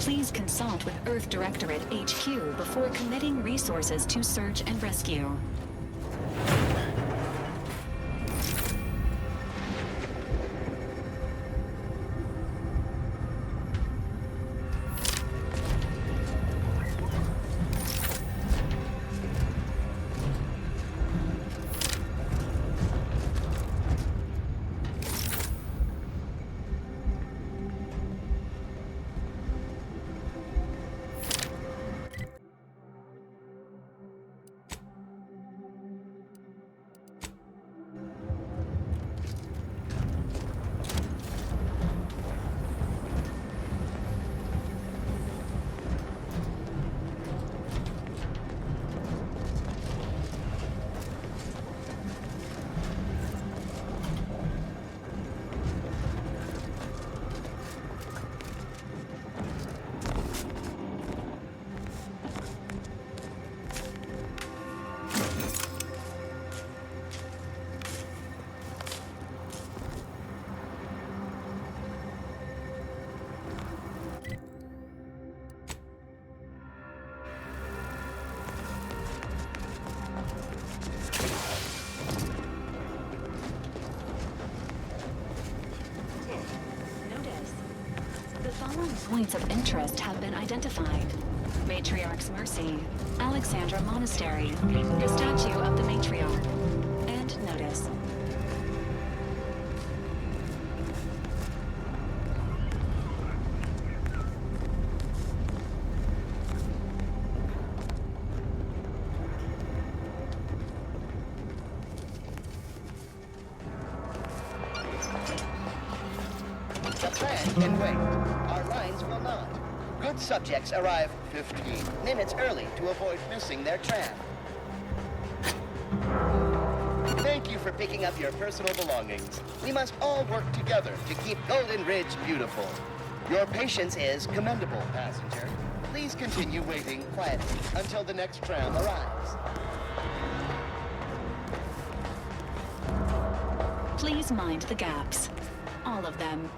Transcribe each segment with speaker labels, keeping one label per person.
Speaker 1: Please consult with Earth Directorate HQ before committing resources to search and rescue. Points of interest have been identified. Matriarch's Mercy, Alexandra Monastery, the statue of the Matriarch, and notice.
Speaker 2: The plan can wait. Our lines will not. Good subjects arrive 15 minutes early to avoid missing their tram. Thank you for picking up your personal belongings. We must all work together to keep Golden Ridge beautiful. Your patience is commendable, passenger. Please continue waiting quietly until the next tram arrives.
Speaker 1: Please mind the gaps. All of them.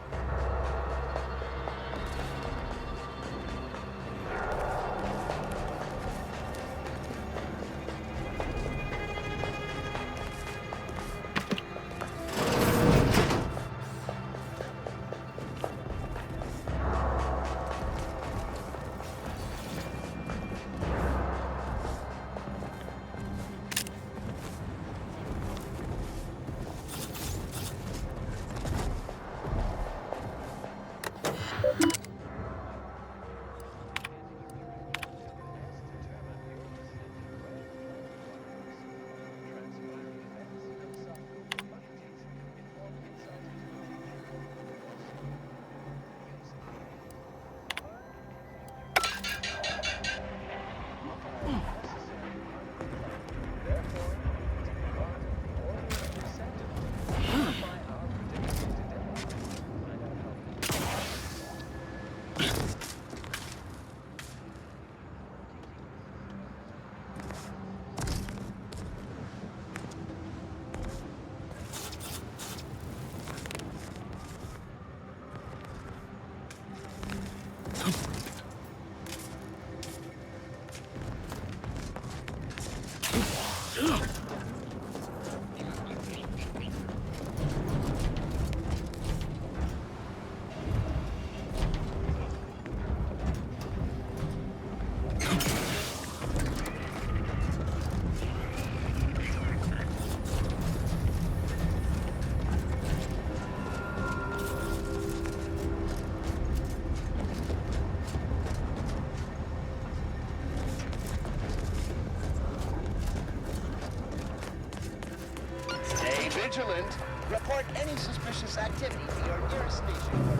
Speaker 2: Vigilant. Report any suspicious activity to your nearest station.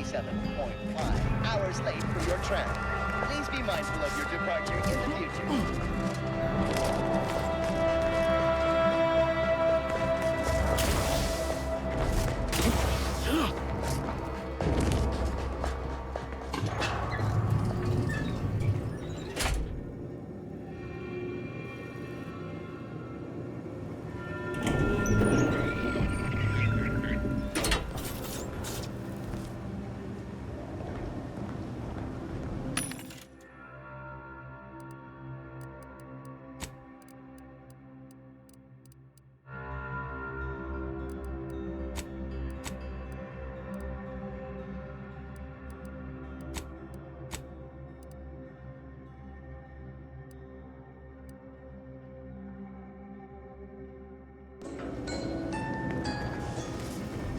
Speaker 2: 27.5 hours late for your tram. Please be mindful of your departure in the future.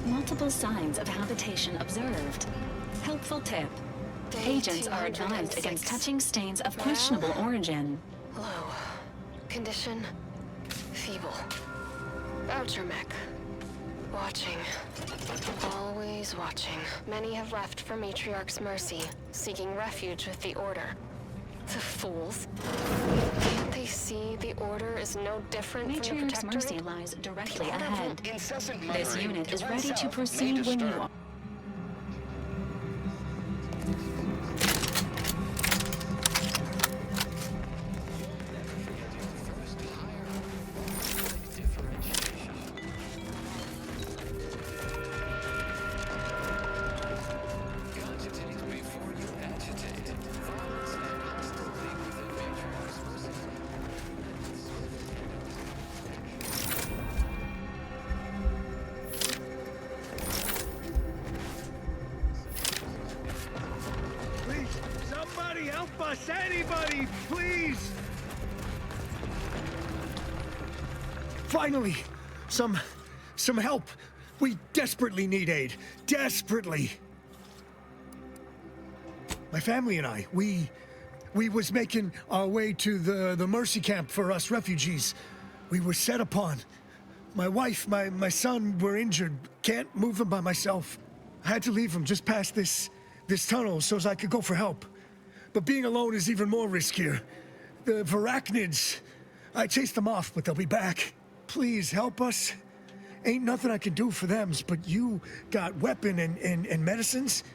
Speaker 1: Multiple signs of habitation observed. Helpful tip. Agents are advised against touching stains of questionable origin.
Speaker 3: Low. Condition. Feeble. Voucher mech. Watching. Always watching. Many have left for Matriarch's mercy, seeking refuge with the Order. The fools. Can't they see the Order is no different from the
Speaker 1: Matriarch's
Speaker 3: Protectorate?
Speaker 1: mercy lies directly ahead.
Speaker 2: Incessant
Speaker 1: This
Speaker 2: muttering
Speaker 1: unit is
Speaker 2: to
Speaker 1: ready to
Speaker 2: oneself may
Speaker 1: proceed when you
Speaker 2: disturb.
Speaker 1: are.
Speaker 4: Somebody help us! Anybody, please! Finally! Some help! We desperately need aid. Desperately! My family and I, we was making our way to the mercy camp for us refugees. We were set upon. My wife, my son were injured. Can't move them by myself. I had to leave them just past this tunnel so as I could go for help. But being alone is even more riskier. The Varachnids, I chased them off, but they'll be back. Please help us. Ain't nothing I can do for them, but you got weapon and medicines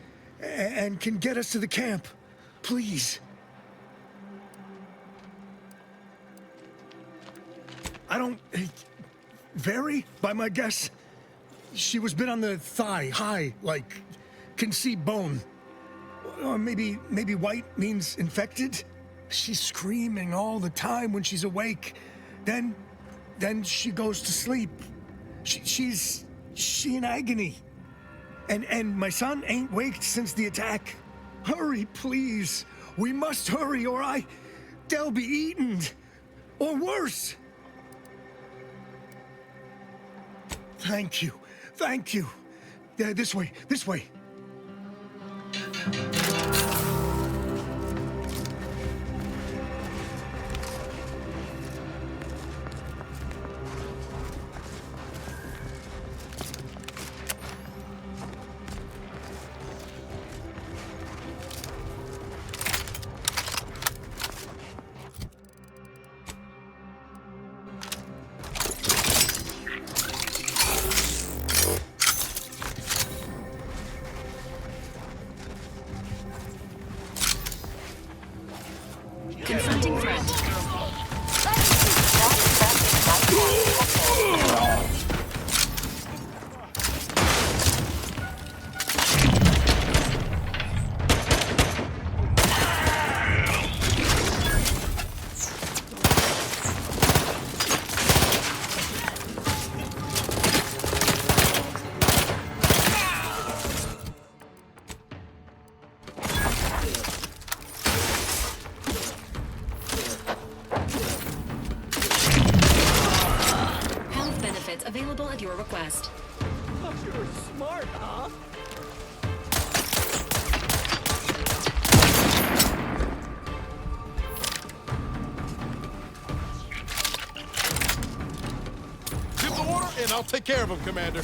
Speaker 4: and can get us to the camp. Please. I don't... Vary, by my guess. She was bit on the thigh, high, like, can see bone. Or maybe white means infected? She's screaming all the time when she's awake. Then she goes to sleep. She in agony. And my son ain't waked since the attack. Hurry, please. We must hurry or they'll be eaten. Or worse. Thank you. Thank you. This way.
Speaker 1: Confronting threat. Available at your request.
Speaker 4: You're smart, huh?
Speaker 5: Give the order, and I'll take care of him, Commander.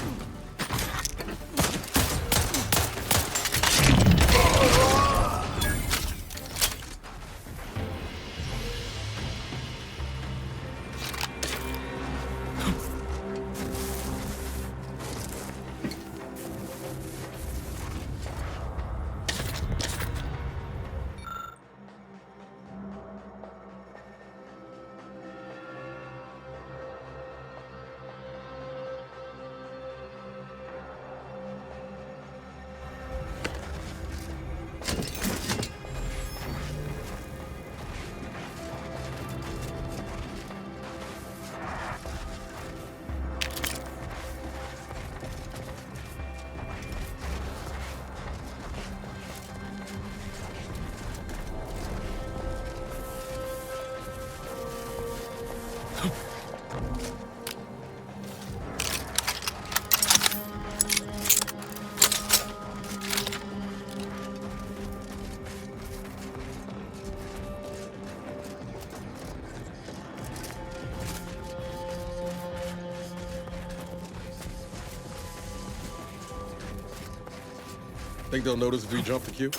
Speaker 5: Think they'll notice if we jump the queue?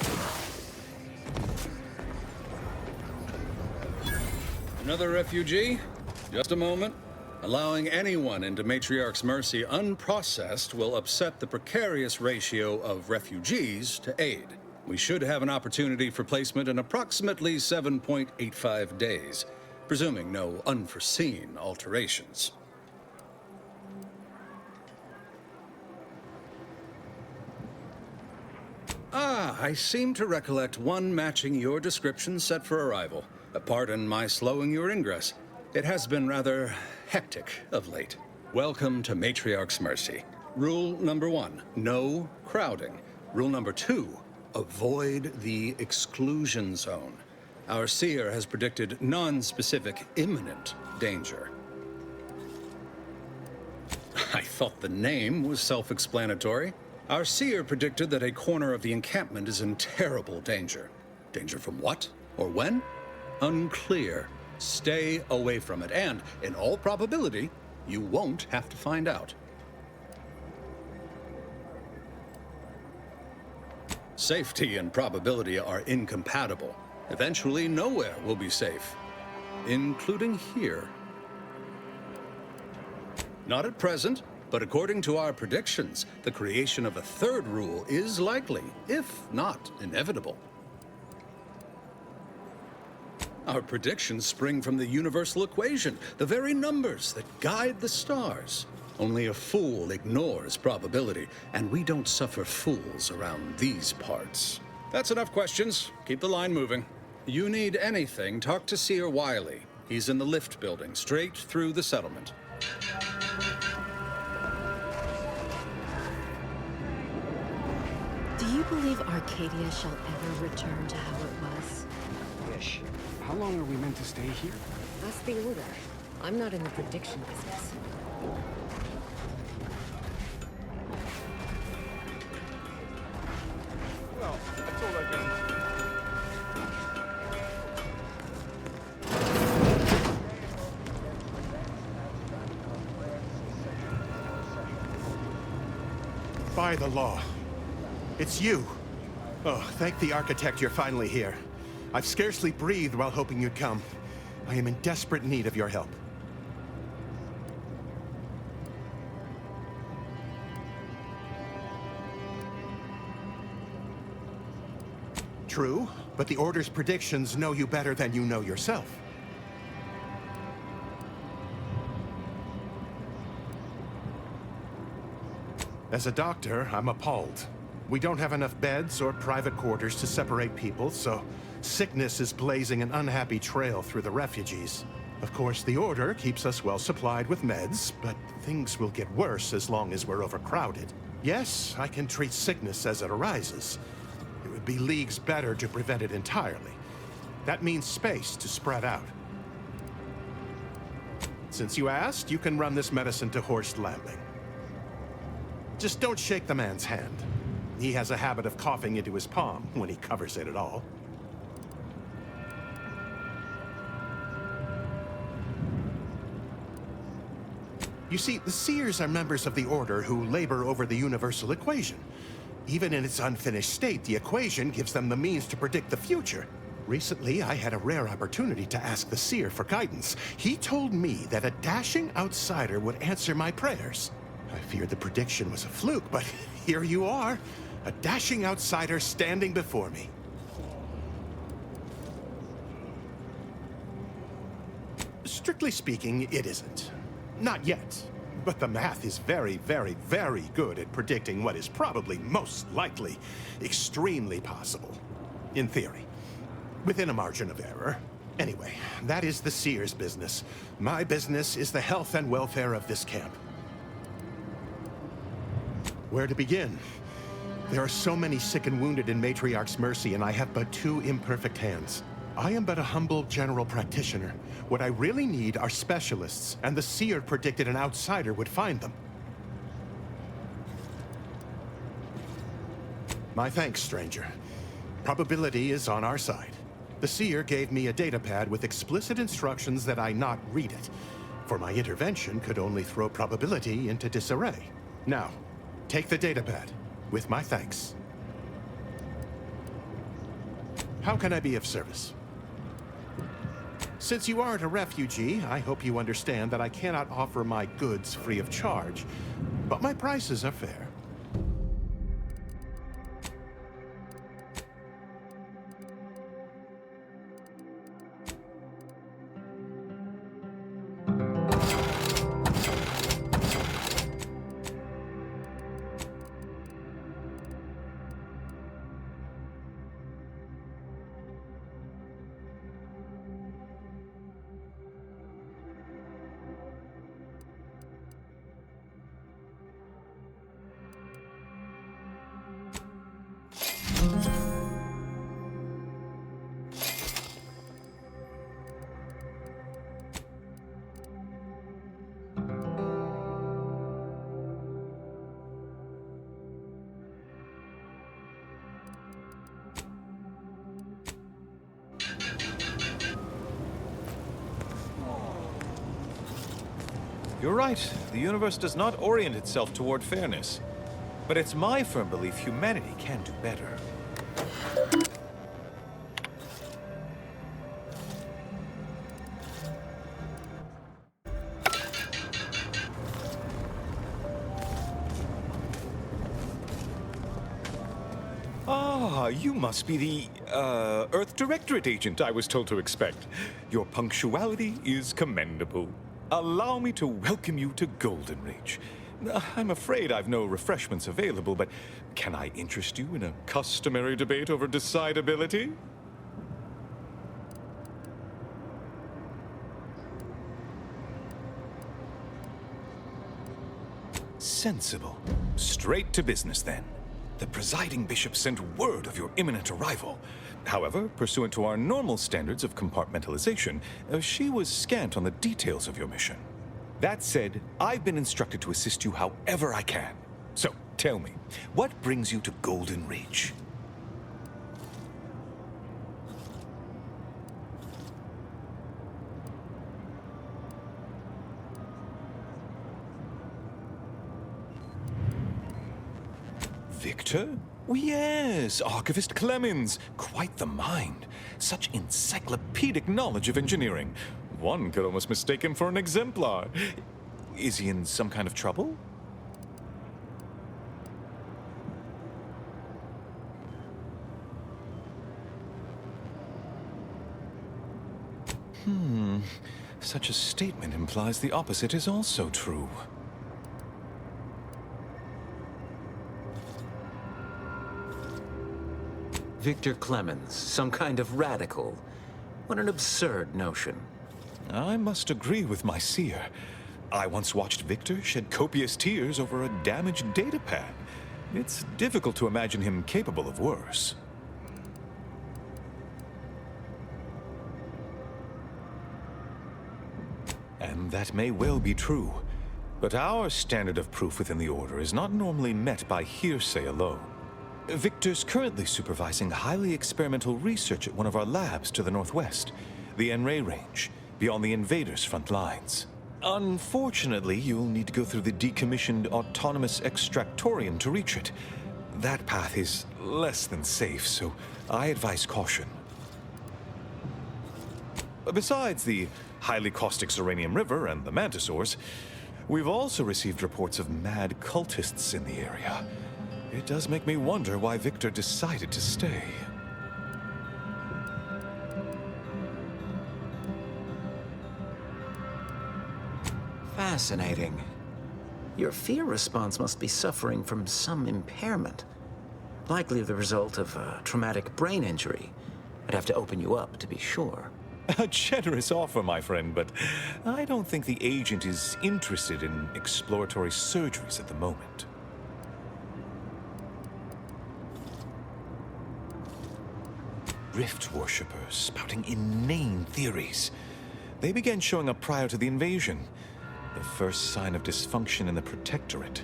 Speaker 6: Another refugee? Just a moment. Allowing anyone into Matriarch's mercy unprocessed will upset the precarious ratio of refugees to aid. We should have an opportunity for placement in approximately 7.85 days, presuming no unforeseen alterations. I seem to recollect one matching your description set for arrival. Pardon my slowing your ingress. It has been rather hectic of late. Welcome to Matriarch's Mercy. Rule number 1, no crowding. Rule number 2, avoid the exclusion zone. Our seer has predicted non-specific imminent danger. I thought the name was self-explanatory. Our seer predicted that a corner of the encampment is in terrible danger. Danger from what? Or when? Unclear. Stay away from it, and, in all probability, you won't have to find out. Safety and probability are incompatible. Eventually, nowhere will be safe, including here. Not at present. But according to our predictions, the creation of a third rule is likely, if not inevitable. Our predictions spring from the universal equation, the very numbers that guide the stars. Only a fool ignores probability, and we don't suffer fools around these parts. That's enough questions. Keep the line moving. You need anything, talk to Seer Wiley. He's in the lift building, straight through the settlement.
Speaker 7: Do you believe Arcadia shall ever return to how it was?
Speaker 8: Wish. How long are we meant to stay here?
Speaker 7: That's the order. I'm not in the prediction business.
Speaker 5: Well, that's all I can...
Speaker 9: By the law. It's you. Oh, thank the architect you're finally here. I've scarcely breathed while hoping you'd come. I am in desperate need of your help. True, but the Order's predictions know you better than you know yourself. As a doctor, I'm appalled. We don't have enough beds or private quarters to separate people, so sickness is blazing an unhappy trail through the refugees. Of course, the Order keeps us well supplied with meds, but things will get worse as long as we're overcrowded. Yes, I can treat sickness as it arises. It would be leagues better to prevent it entirely. That means space to spread out. Since you asked, you can run this medicine to Horst Lambing. Just don't shake the man's hand. He has a habit of coughing into his palm when he covers it at all. You see, the Seers are members of the Order who labor over the universal equation. Even in its unfinished state, the equation gives them the means to predict the future. Recently, I had a rare opportunity to ask the Seer for guidance. He told me that a dashing outsider would answer my prayers. I feared the prediction was a fluke, but here you are. A dashing outsider standing before me. Strictly speaking, it isn't. Not yet. But the math is very, very, very good at predicting what is probably most likely extremely possible. In theory. Within a margin of error. Anyway, that is the Seer's business. My business is the health and welfare of this camp. Where to begin? There are so many sick and wounded in Matriarch's mercy, and I have but 2 imperfect hands. I am but a humble general practitioner. What I really need are specialists, and the seer predicted an outsider would find them. My thanks, stranger. Probability is on our side. The seer gave me a datapad with explicit instructions that I not read it, for my intervention could only throw probability into disarray. Now, take the datapad, with my thanks. How can I be of service? Since you aren't a refugee, I hope you understand that I cannot offer my goods free of charge, but my prices are fair.
Speaker 10: You're right. The universe does not orient itself toward fairness. But it's my firm belief humanity can do better. Ah, you must be the, Earth Directorate agent I was told to expect. Your punctuality is commendable. Allow me to welcome you to Golden Ridge. I'm afraid I've no refreshments available, but can I interest you in a customary debate over decidability? Sensible. Straight to business, then. The presiding bishop sent word of your imminent arrival. However, pursuant to our normal standards of compartmentalization, she was scant on the details of your mission. That said, I've been instructed to assist you however I can. So, tell me, what brings you to Golden Ridge? Victor? Oh, yes, Archivist Clemens. Quite the mind. Such encyclopedic knowledge of engineering. One could almost mistake him for an exemplar. Is he in some kind of trouble? Such a statement implies the opposite is also true.
Speaker 11: Victor Clemens, some kind of radical. What an absurd notion.
Speaker 10: I must agree with my seer. I once watched Victor shed copious tears over a damaged datapad. It's difficult to imagine him capable of worse. And that may well be true. But our standard of proof within the Order is not normally met by hearsay alone. Victor's currently supervising highly experimental research at one of our labs to the northwest, the Enray Range, beyond the invaders' front lines. Unfortunately, you'll need to go through the decommissioned autonomous extractorium to reach it. That path is less than safe, so I advise caution. Besides the highly caustic Xeranium River and the Mantisaurs, we've also received reports of mad cultists in the area. It does make me wonder why Victor decided to stay.
Speaker 11: Fascinating. Your fear response must be suffering from some impairment. Likely the result of a traumatic brain injury. I'd have to open you up to be sure.
Speaker 10: A generous offer, my friend, but I don't think the agent is interested in exploratory surgeries at the moment. rift worshippers spouting inane theories. They began showing up prior to the invasion. The first sign of dysfunction in the Protectorate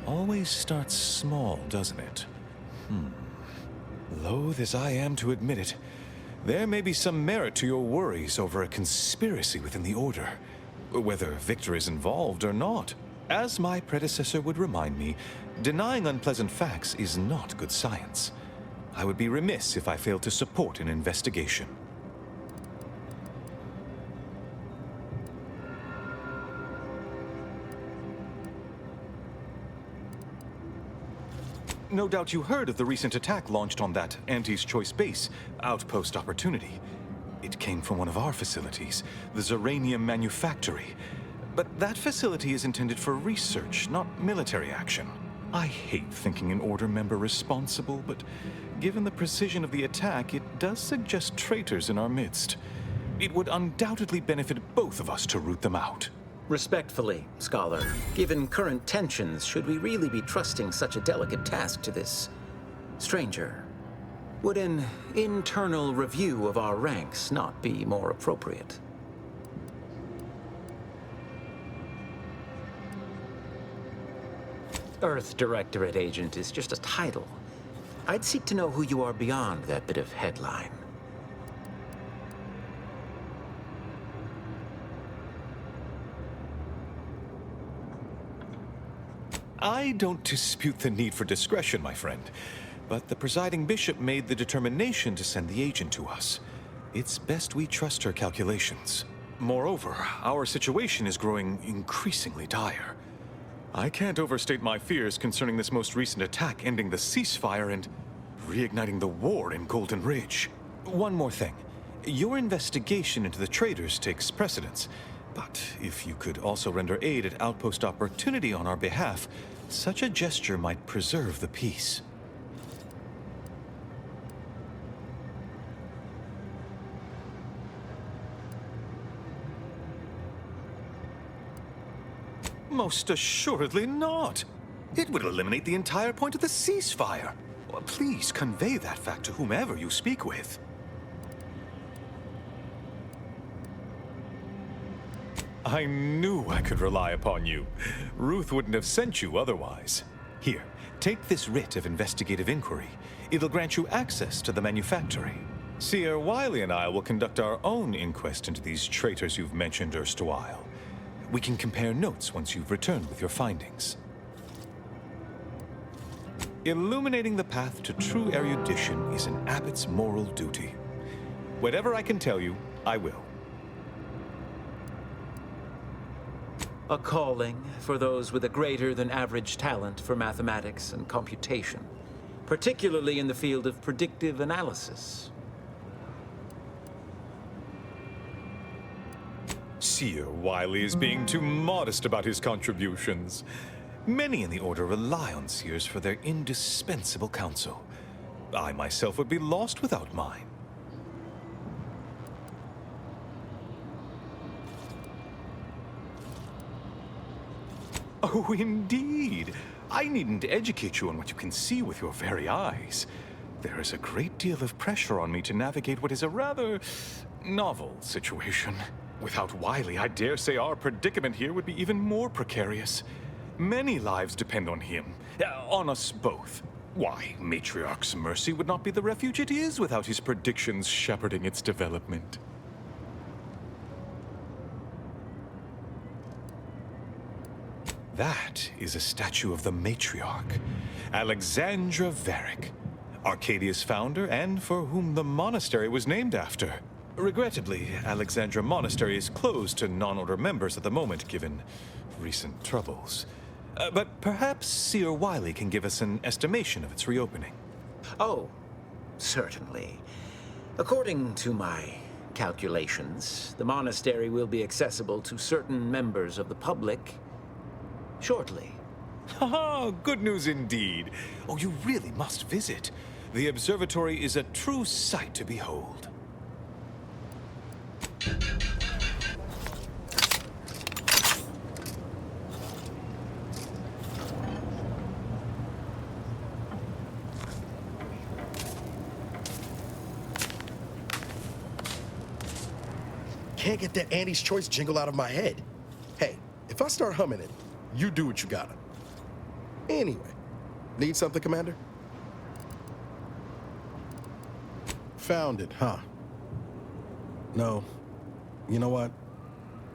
Speaker 10: always starts small, doesn't it? Loath as I am to admit it, there may be some merit to your worries over a conspiracy within the Order, whether Victor is involved or not. As my predecessor would remind me, denying unpleasant facts is not good science. I would be remiss if I failed to support an investigation. No doubt you heard of the recent attack launched on that Anti's Choice base, Outpost Opportunity. It came from one of our facilities, the Zeranium Manufactory. But that facility is intended for research, not military action. I hate thinking an Order member responsible, but given the precision of the attack, it does suggest traitors in our midst. It would undoubtedly benefit both of us to root them out.
Speaker 11: Respectfully, Scholar, given current tensions, should we really be trusting such a delicate task to this stranger? Would an internal review of our ranks not be more appropriate? Earth Directorate Agent is just a title. I'd seek to know who you are beyond that bit of headline.
Speaker 10: I don't dispute the need for discretion, my friend, but the presiding bishop made the determination to send the agent to us. It's best we trust her calculations. Moreover, our situation is growing increasingly dire. I can't overstate my fears concerning this most recent attack ending the ceasefire and reigniting the war in Golden Ridge. One more thing. Your investigation into the traitors takes precedence, but if you could also render aid at Outpost Opportunity on our behalf, such a gesture might preserve the peace. Most assuredly not. It would eliminate the entire point of the ceasefire. Please convey that fact to whomever you speak with. I knew I could rely upon you. Ruth wouldn't have sent you otherwise. Here, take this writ of investigative inquiry. It'll grant you access to the manufactory. Seer Wiley and I will conduct our own inquest into these traitors you've mentioned erstwhile. We can compare notes once you've returned with your findings. Illuminating the path to true erudition is an abbot's moral duty. Whatever I can tell you, I will.
Speaker 11: A calling for those with a greater than average talent for mathematics and computation, particularly in the field of predictive analysis.
Speaker 10: Seer Wiley is being too modest about his contributions. Many in the Order rely on seers for their indispensable counsel. I myself would be lost without mine. Oh, indeed. I needn't educate you on what you can see with your very eyes. There is a great deal of pressure on me to navigate what is a rather novel situation. Without Wiley, I dare say our predicament here would be even more precarious. Many lives depend on him, on us both. Why, Matriarch's Mercy would not be the refuge it is without his predictions shepherding its development. That is a statue of the matriarch, Alexandra Varick, Arcadia's founder and for whom the monastery was named after. Regrettably, Alexandra Monastery is closed to non-Order members at the moment, given recent troubles. But perhaps Seer Wiley can give us an estimation of its reopening.
Speaker 11: Oh, certainly. According to my calculations, the monastery will be accessible to certain members of the public shortly.
Speaker 10: Haha, good news indeed. Oh, you really must visit. The observatory is a true sight to behold.
Speaker 12: can't get that Annie's Choice jingle out of my head. Hey, if I start humming it, you do what you gotta. Anyway, need something, Commander? Found it, huh? No. You know what?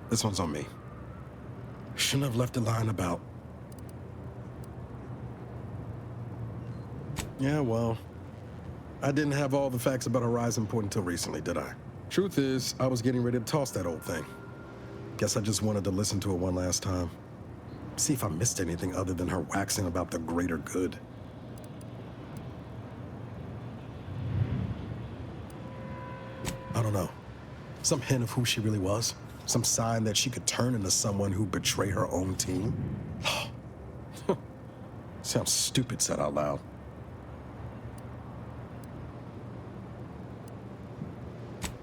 Speaker 12: This one's on me. Shouldn't have left a line about... Yeah, well, I didn't have all the facts about Horizon Point until recently, did I? Truth is, I was getting ready to toss that old thing. Guess I just wanted to listen to it one last time. See if I missed anything other than her waxing about the greater good. I don't know. Some hint of who she really was? Some sign that she could turn into someone who betrayed her own team? Sounds stupid said out loud.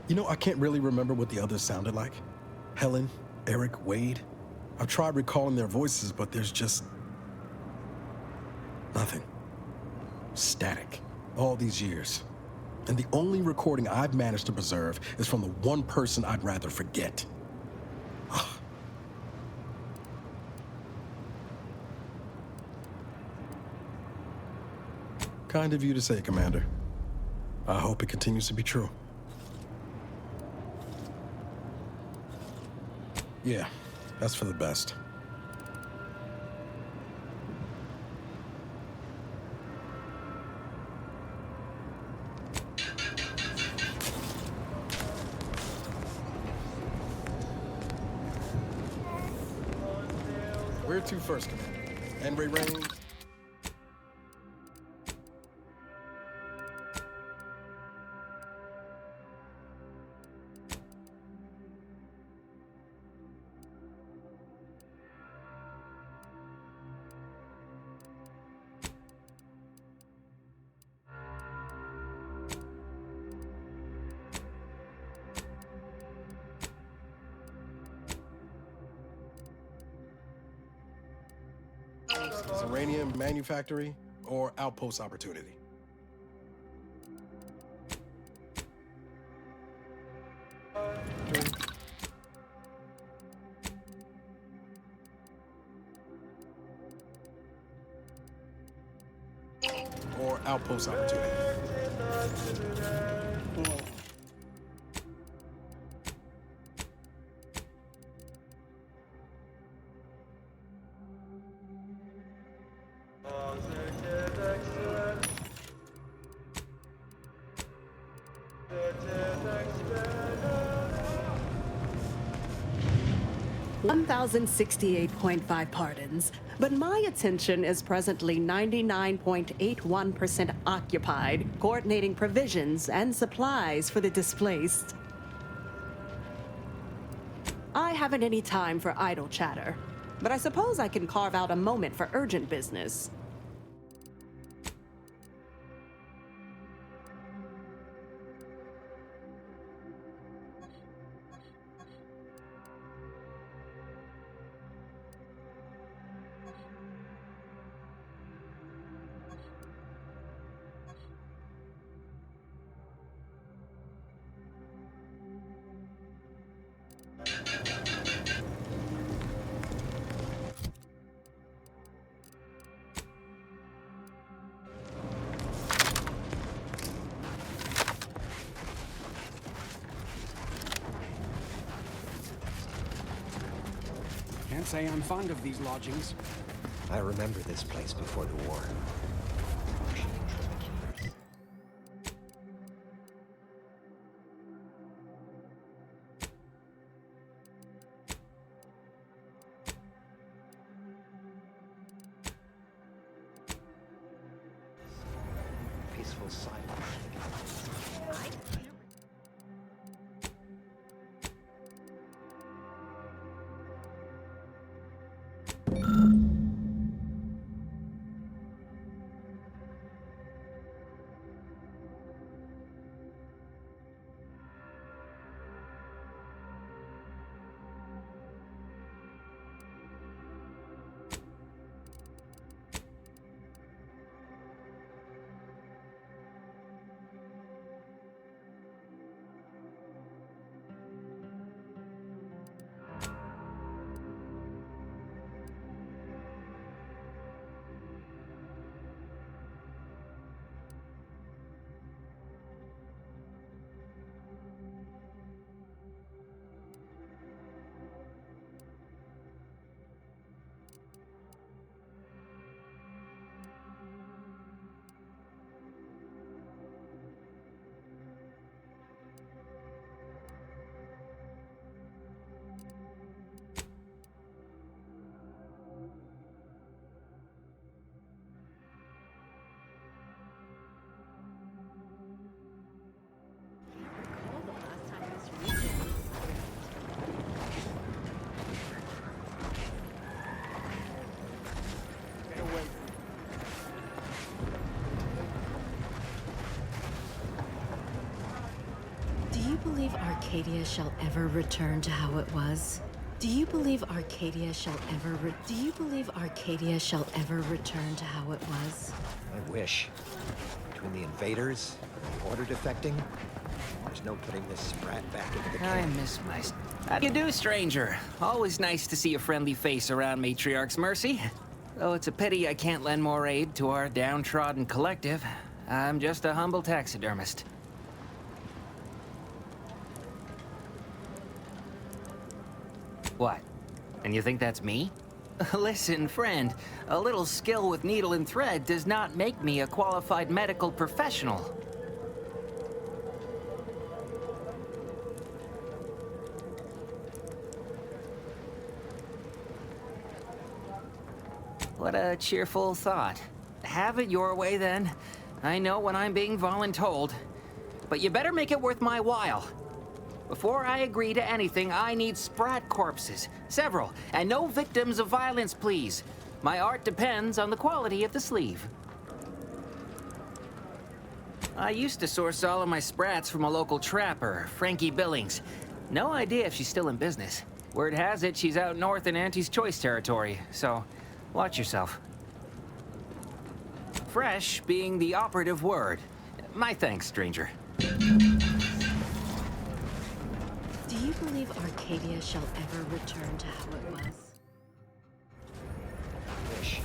Speaker 12: You know, I can't really remember what the others sounded like. Helen, Eric, Wade. I've tried recalling their voices, but there's just... nothing. Static. All these years. And the only recording I've managed to preserve is from the one person I'd rather forget. Kind of you to say, Commander. I hope it continues to be true. Yeah, that's for the best. Where to first, Commander? Enray range? Uranium manufactory or outpost opportunity? Or outpost opportunity?
Speaker 13: $1,068.5 pardons, but my attention is presently 99.81% occupied, coordinating provisions and supplies for the displaced. I haven't any time for idle chatter, but I suppose I can carve out a moment for urgent business.
Speaker 8: Can't say I'm fond of these lodgings.
Speaker 14: I remember this place before the war. Peaceful silence.
Speaker 7: Arcadia shall ever return to how it was? Do you believe Arcadia shall ever return to how it was?
Speaker 14: I wish. Between the invaders and the Order defecting, there's no putting this sprat back into the camp.
Speaker 15: I miss my... How do you do, stranger? Always nice to see a friendly face around Matriarch's Mercy. Though it's a pity I can't lend more aid to our downtrodden collective. I'm just a humble taxidermist. What? And you think that's me? Listen, friend, a little skill with needle and thread does not make me a qualified medical professional. What a cheerful thought. Have it your way, then. I know when I'm being voluntold. But you better make it worth my while. Before I agree to anything, I need sprat corpses. Several. And no victims of violence, please. My art depends on the quality of the sleeve. I used to source all of my sprats from a local trapper, Frankie Billings. No idea if she's still in business. Word has it she's out north in Auntie's Choice territory, so watch yourself. Fresh being the operative word. My thanks, stranger.
Speaker 7: Do you believe Arcadia shall ever return to how it was?
Speaker 14: Wish.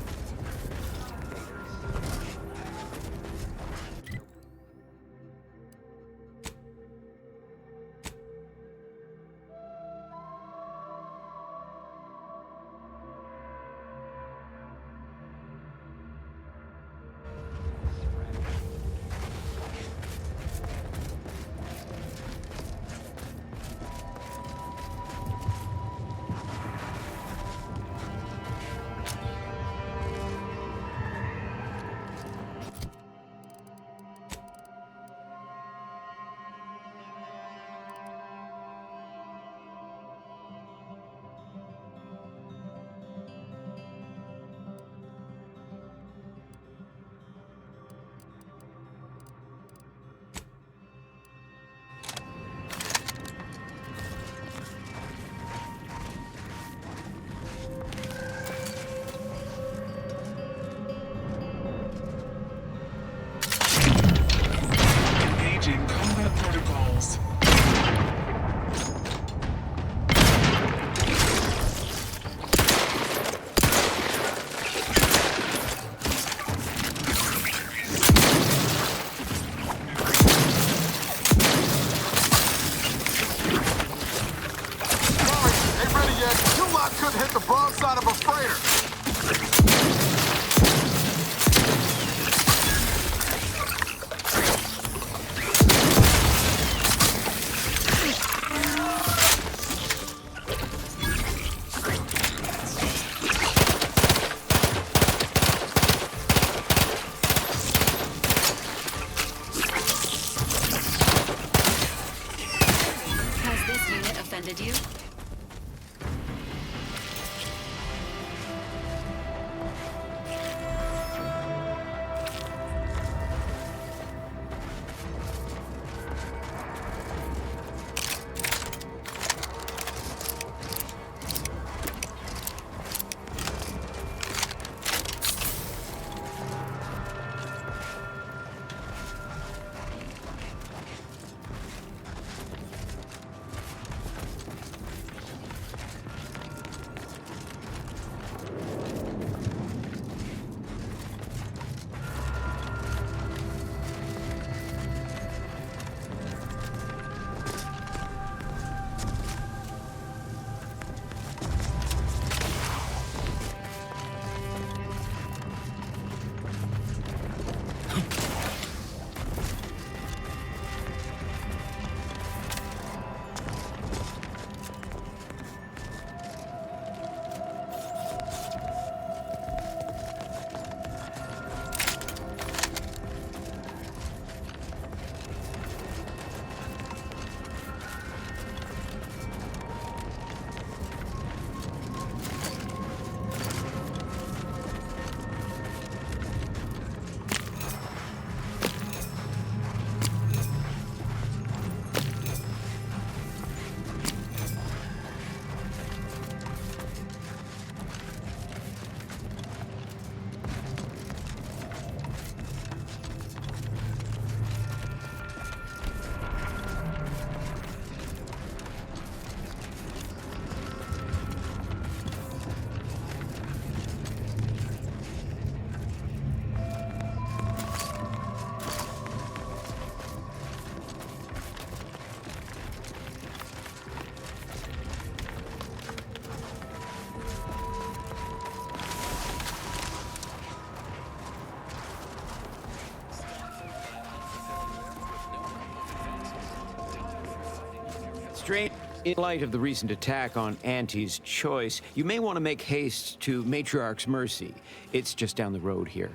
Speaker 16: Strange. In light of the recent attack on Auntie's Choice, you may want to make haste to Matriarch's Mercy. It's just down the road here.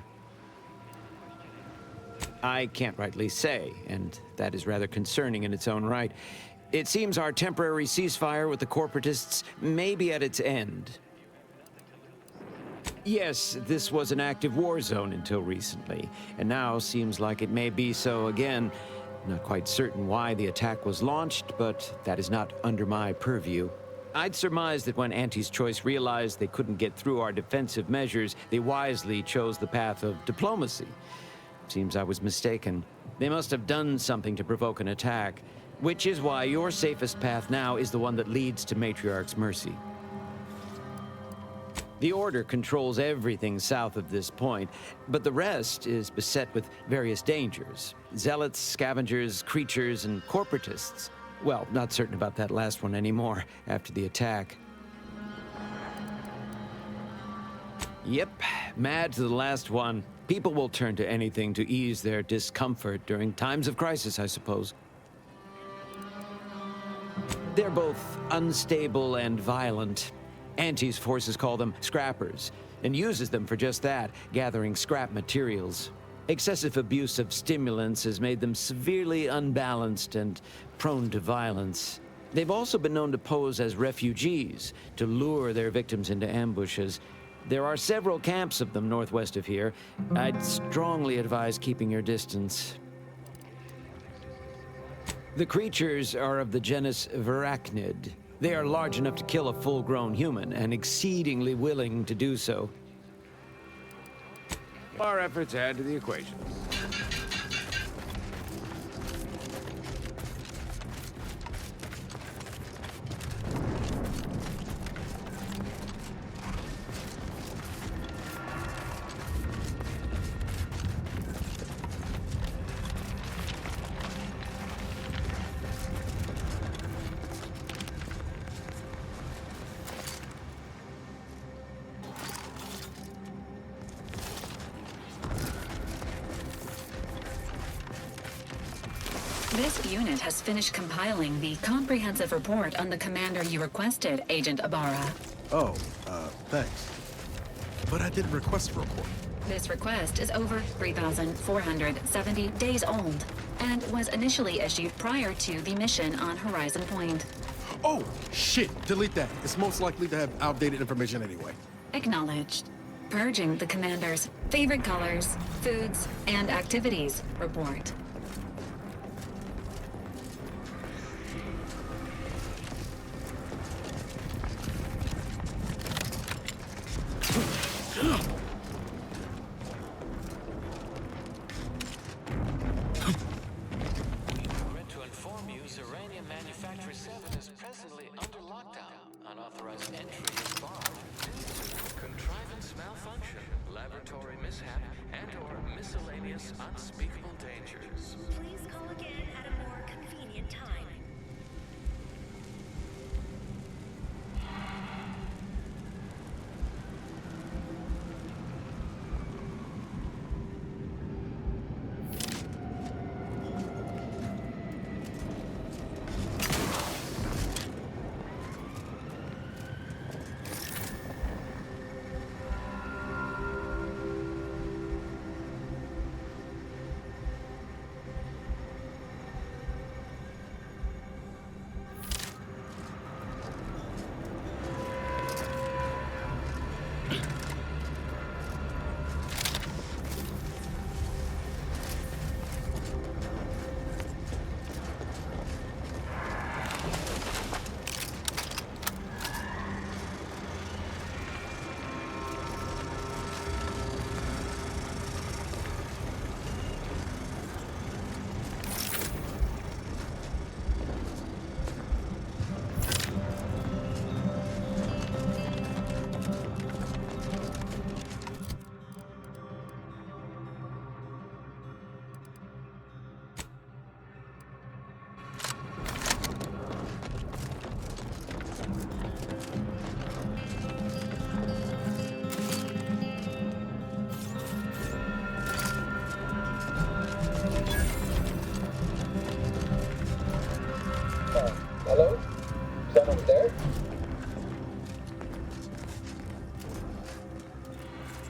Speaker 16: I can't rightly say, and that is rather concerning in its own right. It seems our temporary ceasefire with the corporatists may be at its end. Yes, this was an active war zone until recently, and now seems like it may be so again. Not quite certain why the attack was launched, but that is not under my purview. I'd surmise that when Auntie's Choice realized they couldn't get through our defensive measures, they wisely chose the path of diplomacy. Seems I was mistaken. They must have done something to provoke an attack, which is why your safest path now is the one that leads to Matriarch's Mercy. The Order controls everything south of this point, but the rest is beset with various dangers. Zealots, scavengers, creatures, and corporatists. Well, not certain about that last one anymore, after the attack. Yep, mad to the last one. People will turn to anything to ease their discomfort during times of crisis, I suppose. They're both unstable and violent. Auntie's forces call them scrappers, and uses them for just that, gathering scrap materials. Excessive abuse of stimulants has made them severely unbalanced and prone to violence. They've also been known to pose as refugees, to lure their victims into ambushes. There are several camps of them northwest of here. I'd strongly advise keeping your distance. The creatures are of the genus Varachnid. They are large enough to kill a full-grown human, and exceedingly willing to do so. Our efforts add to the equation.
Speaker 1: This unit has finished compiling the comprehensive report on the commander you requested, Agent Ibarra.
Speaker 12: Oh, thanks. But I didn't request a report.
Speaker 1: This request is over 3,470 days old and was initially issued prior to the mission on Horizon Point.
Speaker 12: Oh, shit! Delete that. It's most likely to have outdated information anyway.
Speaker 1: Acknowledged. Purging the commander's favorite colors, foods, and activities report.
Speaker 17: To inform you, Zeranium Manufacturer 7 is presently under lockdown. Unauthorized entry is barred due to contrivance malfunction, laboratory mishap, and/or miscellaneous unspeakable dangers.
Speaker 18: Please call again at a more convenient time.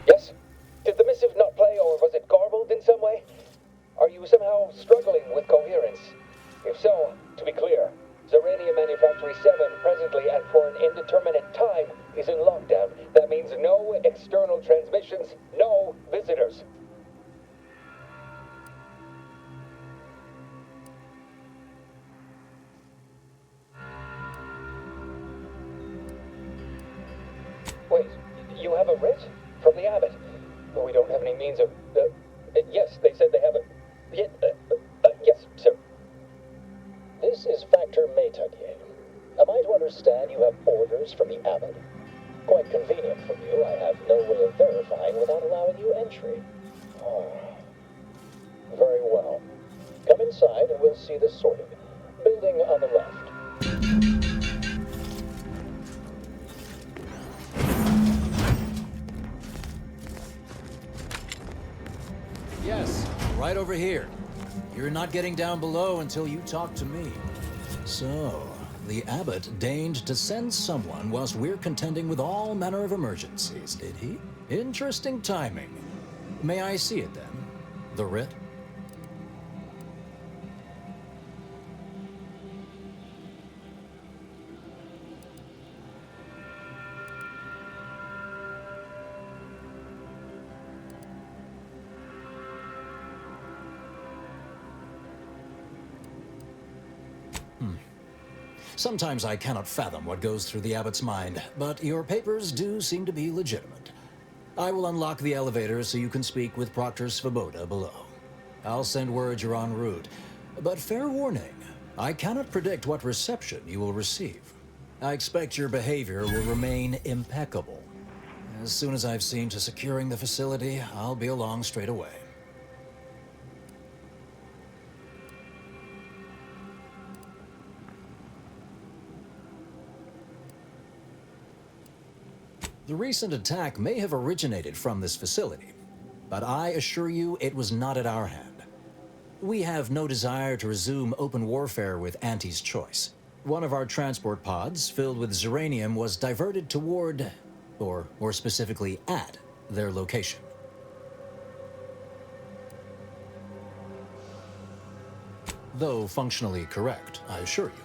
Speaker 19: Yes? Did the missive not play, or was it garbled in some way? Are you somehow struggling with coherence? If so, to be clear, ᴘᴜᴇᴏ Manufactory 7 presently and for an indeterminate time is in lockdown. That means no external transmissions, no visitors. Wait, you have a writ? From the abbot? Well, we don't have any means of... yes, they said they have a... yes, sir. This is Factor Métayer. Am I to understand you have orders from the abbot? Quite convenient for you. I have no way of verifying without allowing you entry. Oh. Very well. Come inside and we'll see this sorted. Building on the left.
Speaker 20: Yes, right over here. You're not getting down below until you talk to me. So, the abbot deigned to send someone whilst we're contending with all manner of emergencies, did he? Interesting timing. May I see it then? The writ? Sometimes I cannot fathom what goes through the abbot's mind, but your papers do seem to be legitimate. I will unlock the elevator so you can speak with Proctor Svoboda below. I'll send word you're en route, but fair warning, I cannot predict what reception you will receive. I expect your behavior will remain impeccable. As soon as I've seen to securing the facility, I'll be along straight away. The recent attack may have originated from this facility, but I assure you it was not at our hand. We have no desire to resume open warfare with Anti's choice. One of our transport pods filled with ᴘᴜᴇᴅ was diverted toward, or more specifically at, their location. Though functionally correct, I assure you.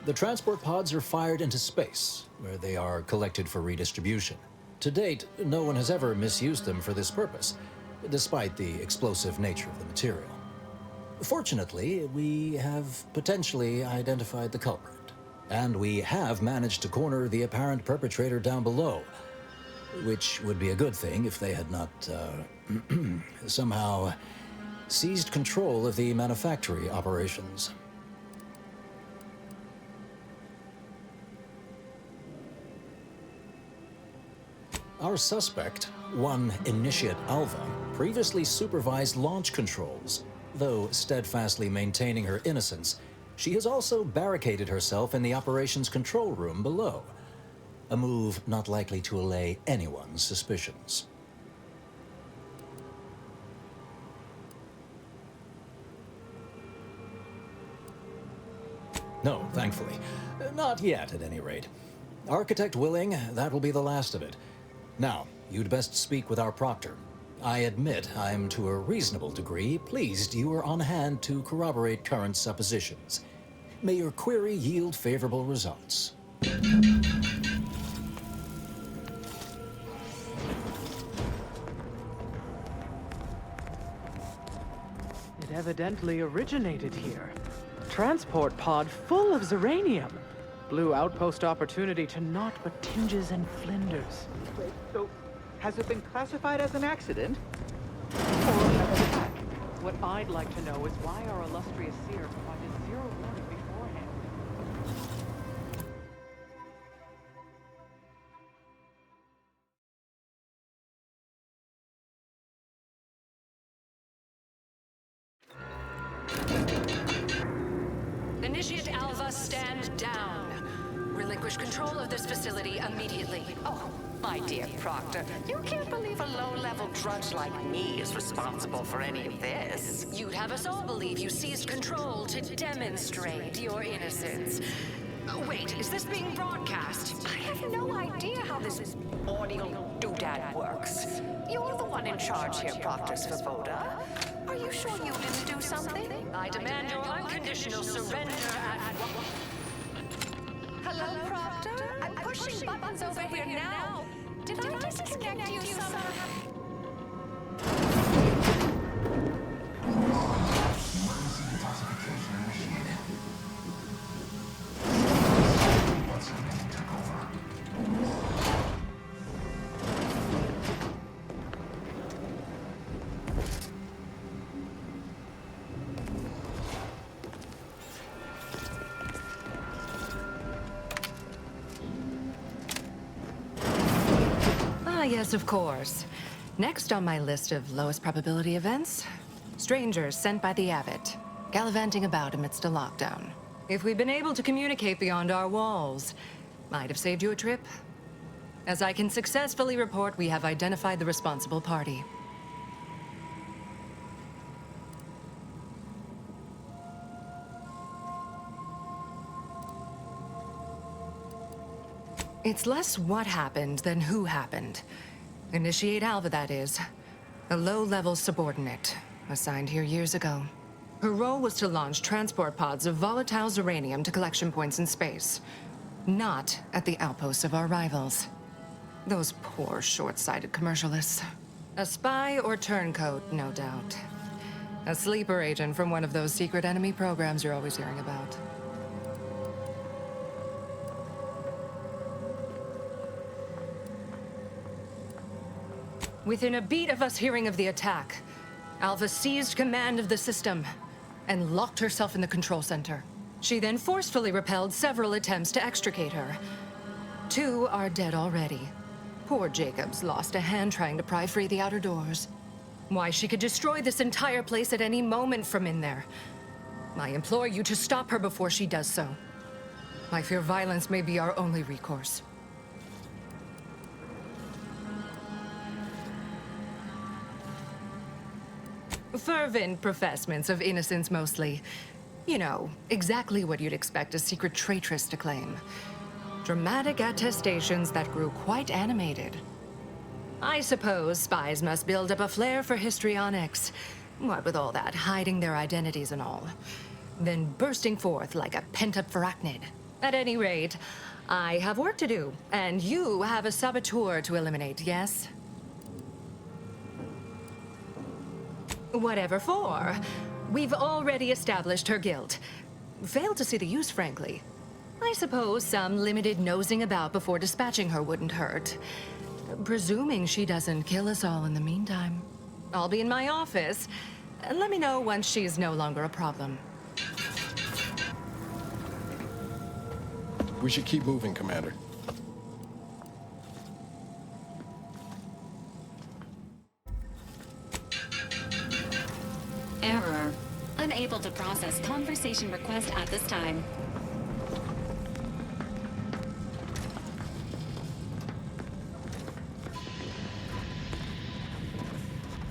Speaker 20: The transport pods are fired into space, where they are collected for redistribution. To date, no one has ever misused them for this purpose, despite the explosive nature of the material. Fortunately, we have potentially identified the culprit, and we have managed to corner the apparent perpetrator down below, which would be a good thing if they had not, somehow seized control of the manufactory operations. Our suspect, one Initiate Alva, previously supervised launch controls. Though steadfastly maintaining her innocence, she has also barricaded herself in the operations control room below. A move not likely to allay anyone's suspicions. No, thankfully. Not yet, at any rate. Architect willing, that will be the last of it. Now, you'd best speak with our proctor. I admit I'm to a reasonable degree pleased you are on hand to corroborate current suppositions. May your query yield favorable results.
Speaker 21: It evidently originated here. Transport pod full of ᴘᴜᴇᴅ. Blue outpost opportunity to naught but tinges and flinders.
Speaker 22: Wait, so has it been classified as an accident? Or an attack?
Speaker 21: What I'd like to know is why our illustrious seer provided zero warning beforehand.
Speaker 23: Initiate Alva, stand down. Relinquish control of this facility immediately.
Speaker 24: Oh, my dear Proctor, you can't believe a low-level drudge like me is responsible for any of this.
Speaker 23: You'd have us all believe you seized control to demonstrate your innocence. Wait, is this being broadcast?
Speaker 24: I have no idea how this audio doodad works. You're the one in charge here, Proctor Svoboda. Are you sure you didn't do something?
Speaker 23: I demand your unconditional surrender at...
Speaker 24: Hello, Proctor? I'm pushing buttons over here now. Did I disconnect you somehow?
Speaker 23: Yes, of course. Next on my list of lowest probability events, strangers sent by the Abbot, gallivanting about amidst a lockdown. If we'd been able to communicate beyond our walls, might have saved you a trip. As I can successfully report, we have identified the responsible party. It's less what happened than who happened. Initiate Alva, that is. A low-level subordinate, assigned here years ago. Her role was to launch transport pods of volatile uranium to collection points in space. Not at the outposts of our rivals. Those poor, short-sighted commercialists. A spy or turncoat, no doubt. A sleeper agent from one of those secret enemy programs you're always hearing about. Within a beat of us hearing of the attack, Alva seized command of the system and locked herself in the control center. She then forcefully repelled several attempts to extricate her. 2 are dead already. Poor Jacobs lost a hand trying to pry free the outer doors. Why, she could destroy this entire place at any moment from in there. I implore you to stop her before she does so. I fear violence may be our only recourse. Fervent professements of innocence, mostly. You know, exactly what you'd expect a secret traitress to claim. Dramatic attestations that grew quite animated. I suppose spies must build up a flair for histrionics. What with all that, hiding their identities and all. Then bursting forth like a pent-up arachnid. At any rate, I have work to do, and you have a saboteur to eliminate, yes? Whatever for. We've already established her guilt. Failed to see the use, frankly. I suppose some limited nosing about before dispatching her wouldn't hurt. Presuming she doesn't kill us all in the meantime. I'll be in my office. Let me know once she's no longer a problem.
Speaker 12: We should keep moving, Commander.
Speaker 1: Error. Unable to process conversation request at this time.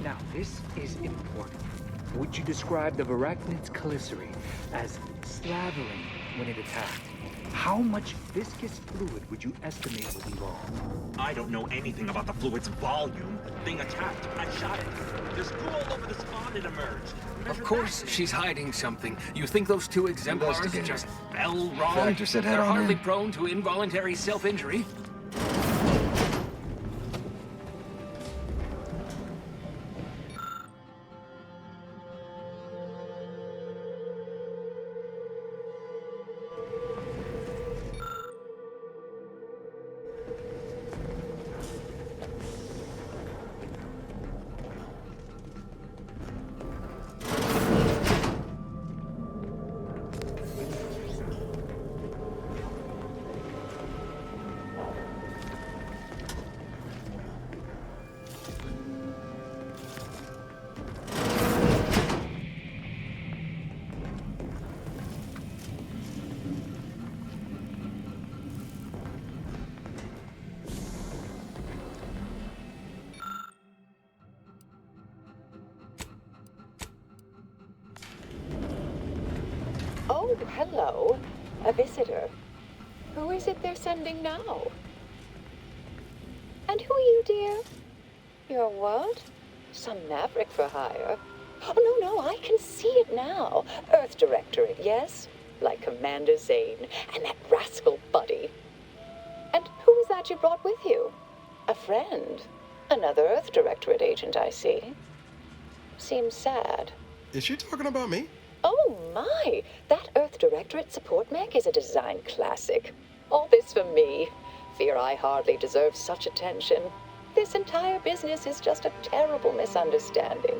Speaker 2: Now, this is important. Would you describe the Varachnid's calicity as slavering when it attacked? How much viscous fluid would you estimate was involved?
Speaker 3: I don't know anything about the fluid's volume. The thing attacked. I shot it. There's goo all over the spawn it emerged.
Speaker 8: Of course she's hiding something. You think those 2 exemplars just fell wrong? They're hardly prone to involuntary self-injury.
Speaker 4: Oh, hello. A visitor. Who is it they're sending now? And who are you, dear? You're what? Some maverick for hire? Oh, no, I can see it now. Earth Directorate, yes? Like Commander Zane and that rascal Buddy. And who is that you brought with you? A friend? Another Earth Directorate agent, I see. Seems sad.
Speaker 12: Is she talking about me?
Speaker 4: Oh, my! That Earth Directorate support mech is a design classic. All this for me. Fear I hardly deserve such attention. This entire business is just a terrible misunderstanding.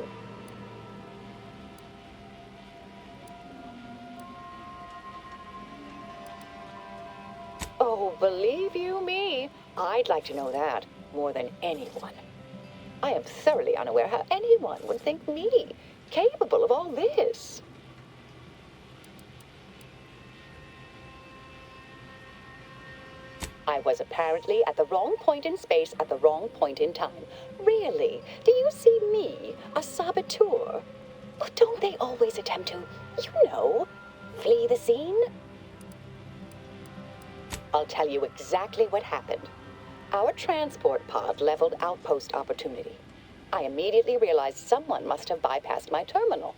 Speaker 4: Oh, believe you me, I'd like to know that more than anyone. I am thoroughly unaware how anyone would think me capable of all this. I was apparently at the wrong point in space at the wrong point in time. Really? Do you see me, a saboteur? Oh, don't they always attempt to, flee the scene? I'll tell you exactly what happened. Our transport pod leveled outpost opportunity. I immediately realized someone must have bypassed my terminal.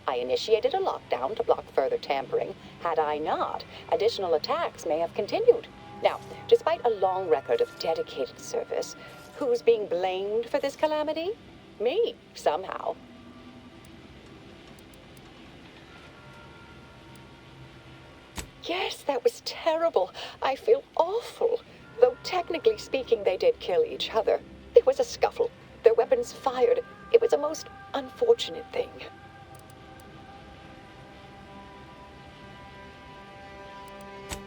Speaker 4: I initiated a lockdown to block further tampering. Had I not, additional attacks may have continued. Now, despite a long record of dedicated service, who's being blamed for this calamity? Me, somehow. Yes, that was terrible. I feel awful. Though technically speaking, they did kill each other. There was a scuffle. Their weapons fired. It was a most unfortunate thing.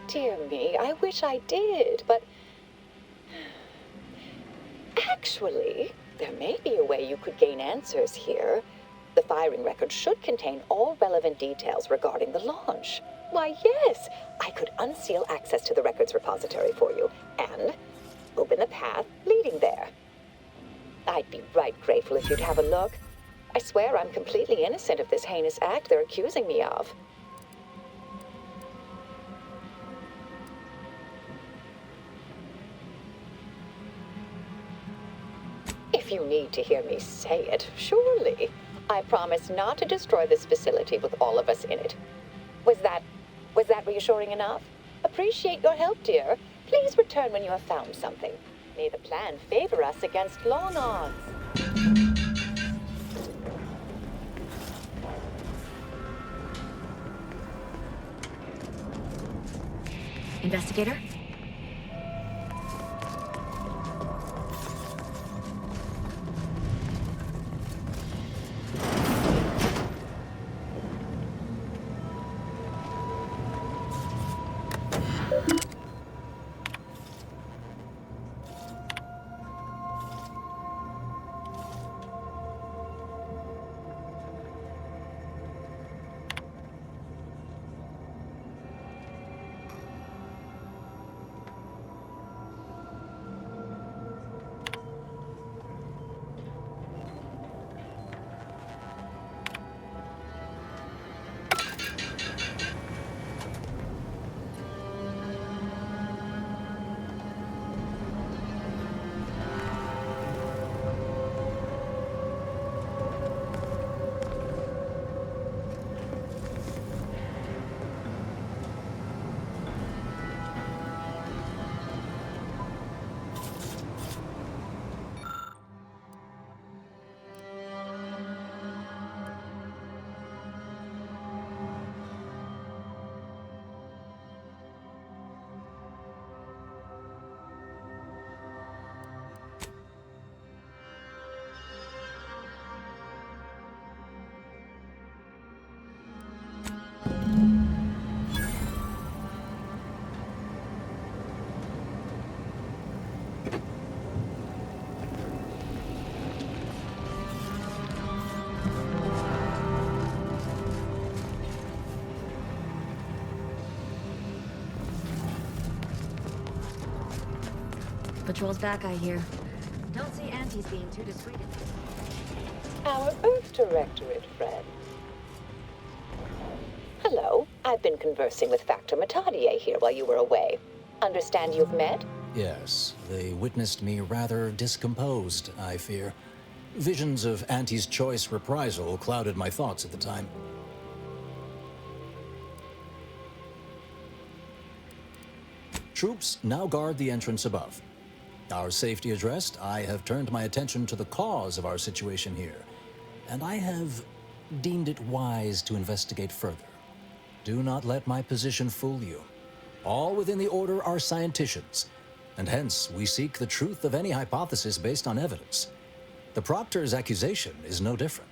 Speaker 4: Dear me, I wish I did, but... Actually, there may be a way you could gain answers here. The firing record should contain all relevant details regarding the launch. Why, yes, I could unseal access to the records repository for you and open the path leading there. I'd be right grateful if you'd have a look. I swear I'm completely innocent of this heinous act they're accusing me of. If you need to hear me say it, surely. I promise not to destroy this facility with all of us in it. Was that reassuring enough? Appreciate your help, dear. Please return when you have found something. May the plan favor us against long odds.
Speaker 7: Investigator? Patrol's back, I hear. Don't see Auntie's being too dissuaded.
Speaker 4: Our Earth Directorate friend. Hello. I've been conversing with Factor Matadier here while you were away. Understand you've met?
Speaker 20: Yes, they witnessed me rather discomposed, I fear. Visions of Auntie's choice reprisal clouded my thoughts at the time. Troops now guard the entrance above. Our safety addressed, I have turned my attention to the cause of our situation here, and I have deemed it wise to investigate further. Do not let my position fool you. All within the Order are scienticians, and hence we seek the truth of any hypothesis based on evidence. The Proctor's accusation is no different.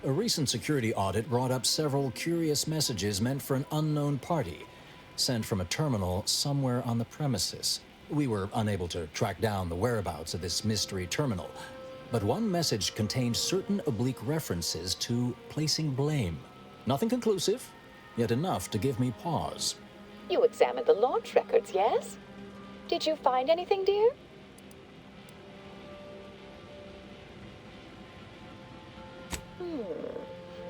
Speaker 20: A recent security audit brought up several curious messages meant for an unknown party, sent from a terminal somewhere on the premises. We were unable to track down the whereabouts of this mystery terminal, but one message contained certain oblique references to placing blame. Nothing conclusive, yet enough to give me pause.
Speaker 4: You examined the launch records, yes? Did you find anything, dear?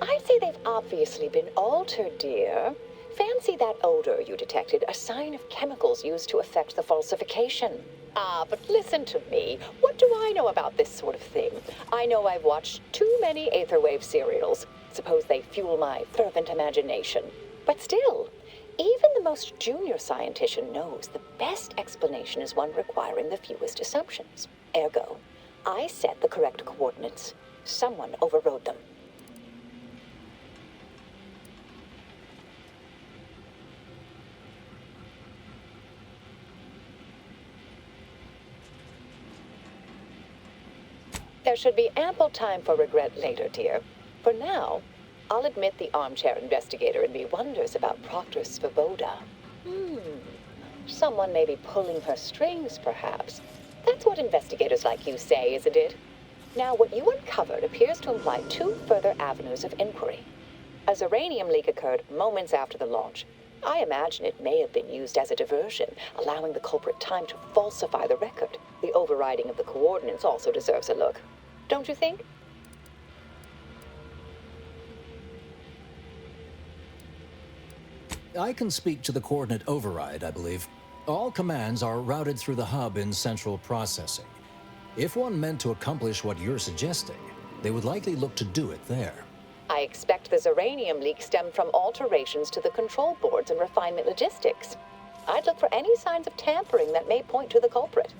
Speaker 4: I'd say they've obviously been altered, dear. Fancy that odor you detected, a sign of chemicals used to affect the falsification. Ah, but listen to me. What do I know about this sort of thing? I know I've watched too many Aetherwave serials. Suppose they fuel my fervent imagination. But still, even the most junior scientician knows the best explanation is one requiring the fewest assumptions. Ergo, I set the correct coordinates. Someone overrode them. There should be ample time for regret later, dear. For now, I'll admit the armchair investigator in me wonders about Proctor Svoboda. Someone may be pulling her strings, perhaps. That's what investigators like you say, isn't it? Now, what you uncovered appears to imply two further avenues of inquiry. A Zeranium leak occurred moments after the launch. I imagine it may have been used as a diversion, allowing the culprit time to falsify the record. The overriding of the coordinates also deserves a look. Don't you think?
Speaker 20: I can speak to the coordinate override, I believe. All commands are routed through the hub in central processing. If one meant to accomplish what you're suggesting, they would likely look to do it there.
Speaker 4: I expect the Zeranium leak stemmed from alterations to the control boards and refinement logistics. I'd look for any signs of tampering that may point to the culprit.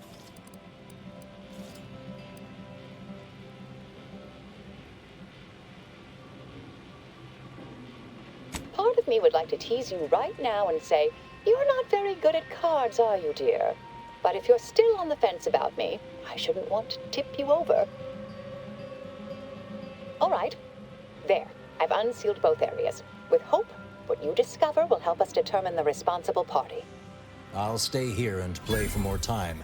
Speaker 4: Part of me would like to tease you right now and say, you're not very good at cards, are you, dear? But if you're still on the fence about me, I shouldn't want to tip you over. All right. There. I've unsealed both areas. With hope, what you discover will help us determine the responsible party.
Speaker 20: I'll stay here and play for more time.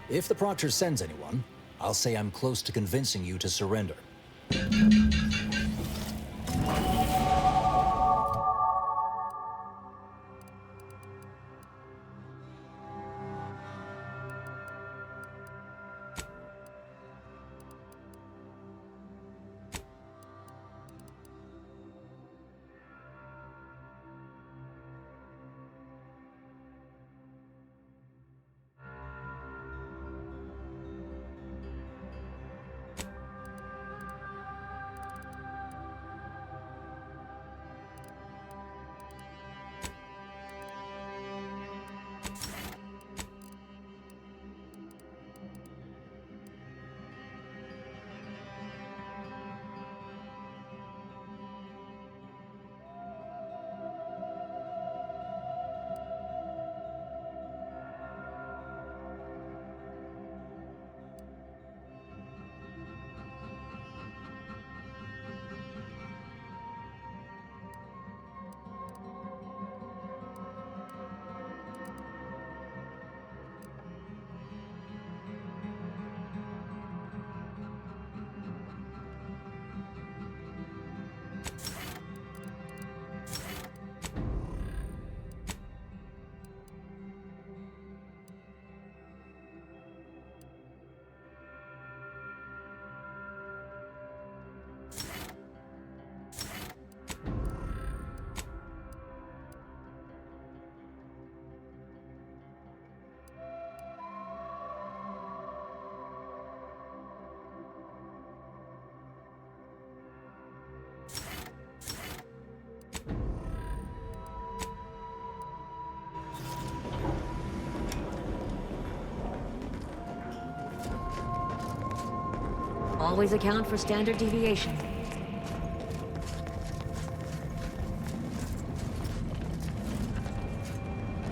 Speaker 20: If the Proctor sends anyone, I'll say I'm close to convincing you to surrender.
Speaker 5: always account for standard deviation.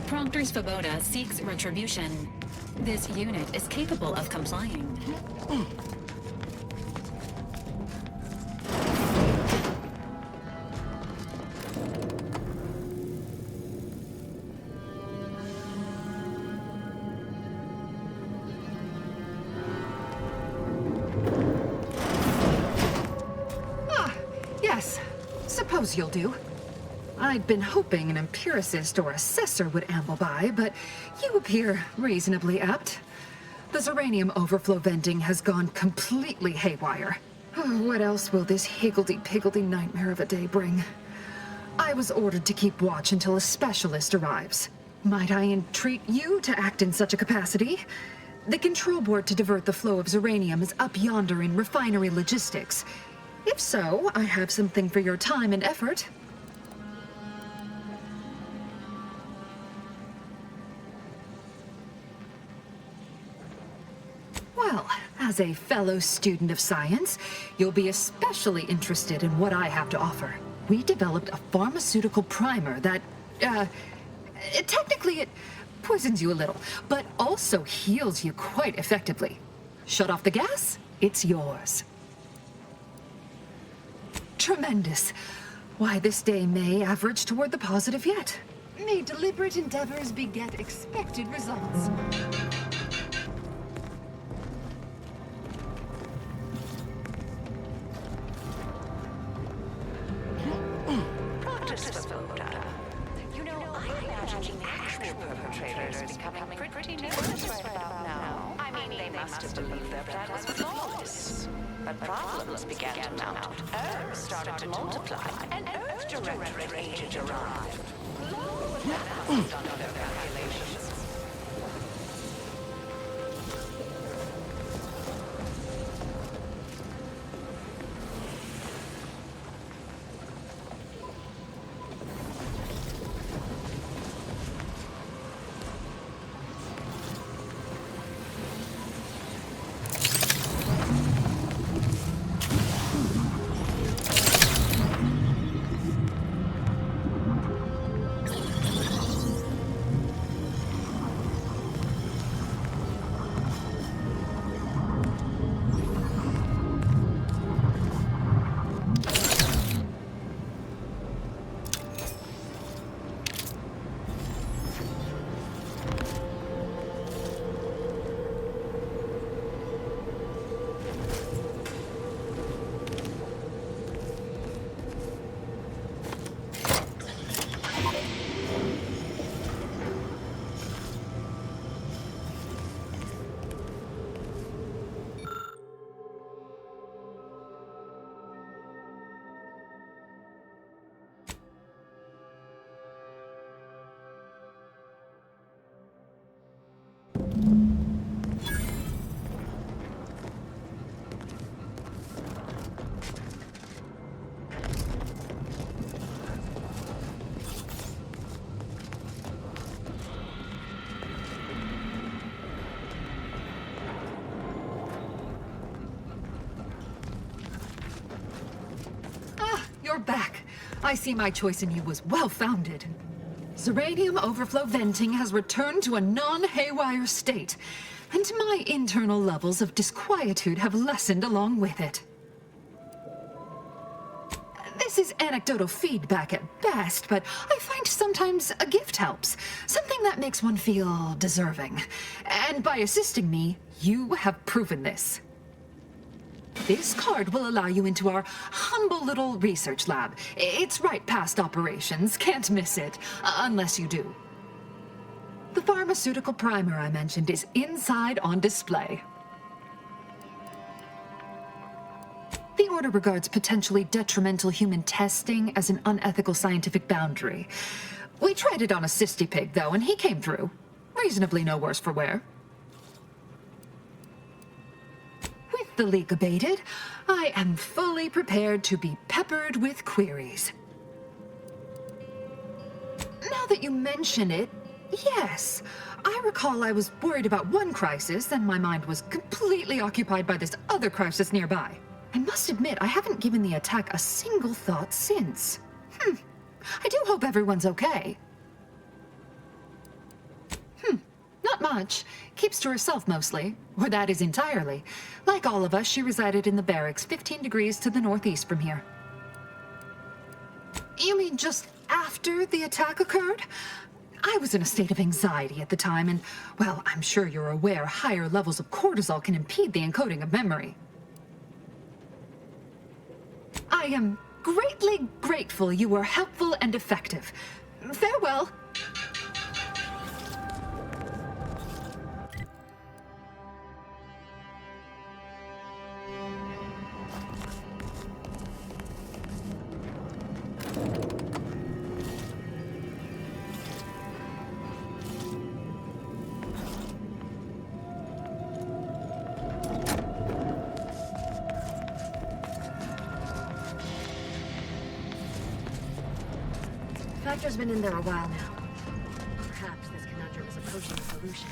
Speaker 1: Prompter Svoboda seeks retribution. This unit is capable of complying.
Speaker 23: Yes, suppose you'll do. I'd been hoping an empiricist or assessor would amble by, but you appear reasonably apt. The Zeranium overflow venting has gone completely haywire. What else will this higgledy-piggledy nightmare of a day bring? I was ordered to keep watch until a specialist arrives. Might I entreat you to act in such a capacity? The control board to divert the flow of Zeranium is up yonder in refinery logistics. If so, I have something for your time and effort. Well, as a fellow student of science, you'll be especially interested in what I have to offer. We developed a pharmaceutical primer that, technically it poisons you a little, but also heals you quite effectively. Shut off the gas, it's yours. Tremendous. Why, this day may average toward the positive yet. May deliberate endeavors beget expected results.
Speaker 24: You know, I imagine the actual perpetrators becoming pretty nervous right about now. I mean, they must have believed their plan was flawless. But problems began to mount. Errors started to multiply. An Earth Directorate agent arrived. That must have done their calculations.
Speaker 23: You're back. I see my choice in you was well-founded. Zeranium overflow venting has returned to a non-haywire state, and my internal levels of disquietude have lessened along with it. This is anecdotal feedback at best, but I find sometimes a gift helps. Something that makes one feel deserving. And by assisting me, you have proven this. This card will allow you into our humble little research lab. It's right past operations, can't miss it, unless you do. The pharmaceutical primer I mentioned is inside on display. The Order regards potentially detrimental human testing as an unethical scientific boundary. We tried it on a cysty pig, though, and he came through. Reasonably no worse for wear. With the leak abated, I am fully prepared to be peppered with queries. Now that you mention it, Yes. I recall I was worried about one crisis, and my mind was completely occupied by this other crisis nearby. I must admit, I haven't given the attack a single thought since. I do hope everyone's okay. Not much. Keeps to herself mostly. Or that is entirely. Like all of us, she resided in the barracks 15 degrees to the northeast from here. You mean just after the attack occurred? I was in a state of anxiety at the time, and, well, I'm sure you're aware higher levels of cortisol can impede the encoding of memory. I am greatly grateful you were helpful and effective. Farewell.
Speaker 5: Factor's been in there a while now. Perhaps this conundrum is approaching a solution.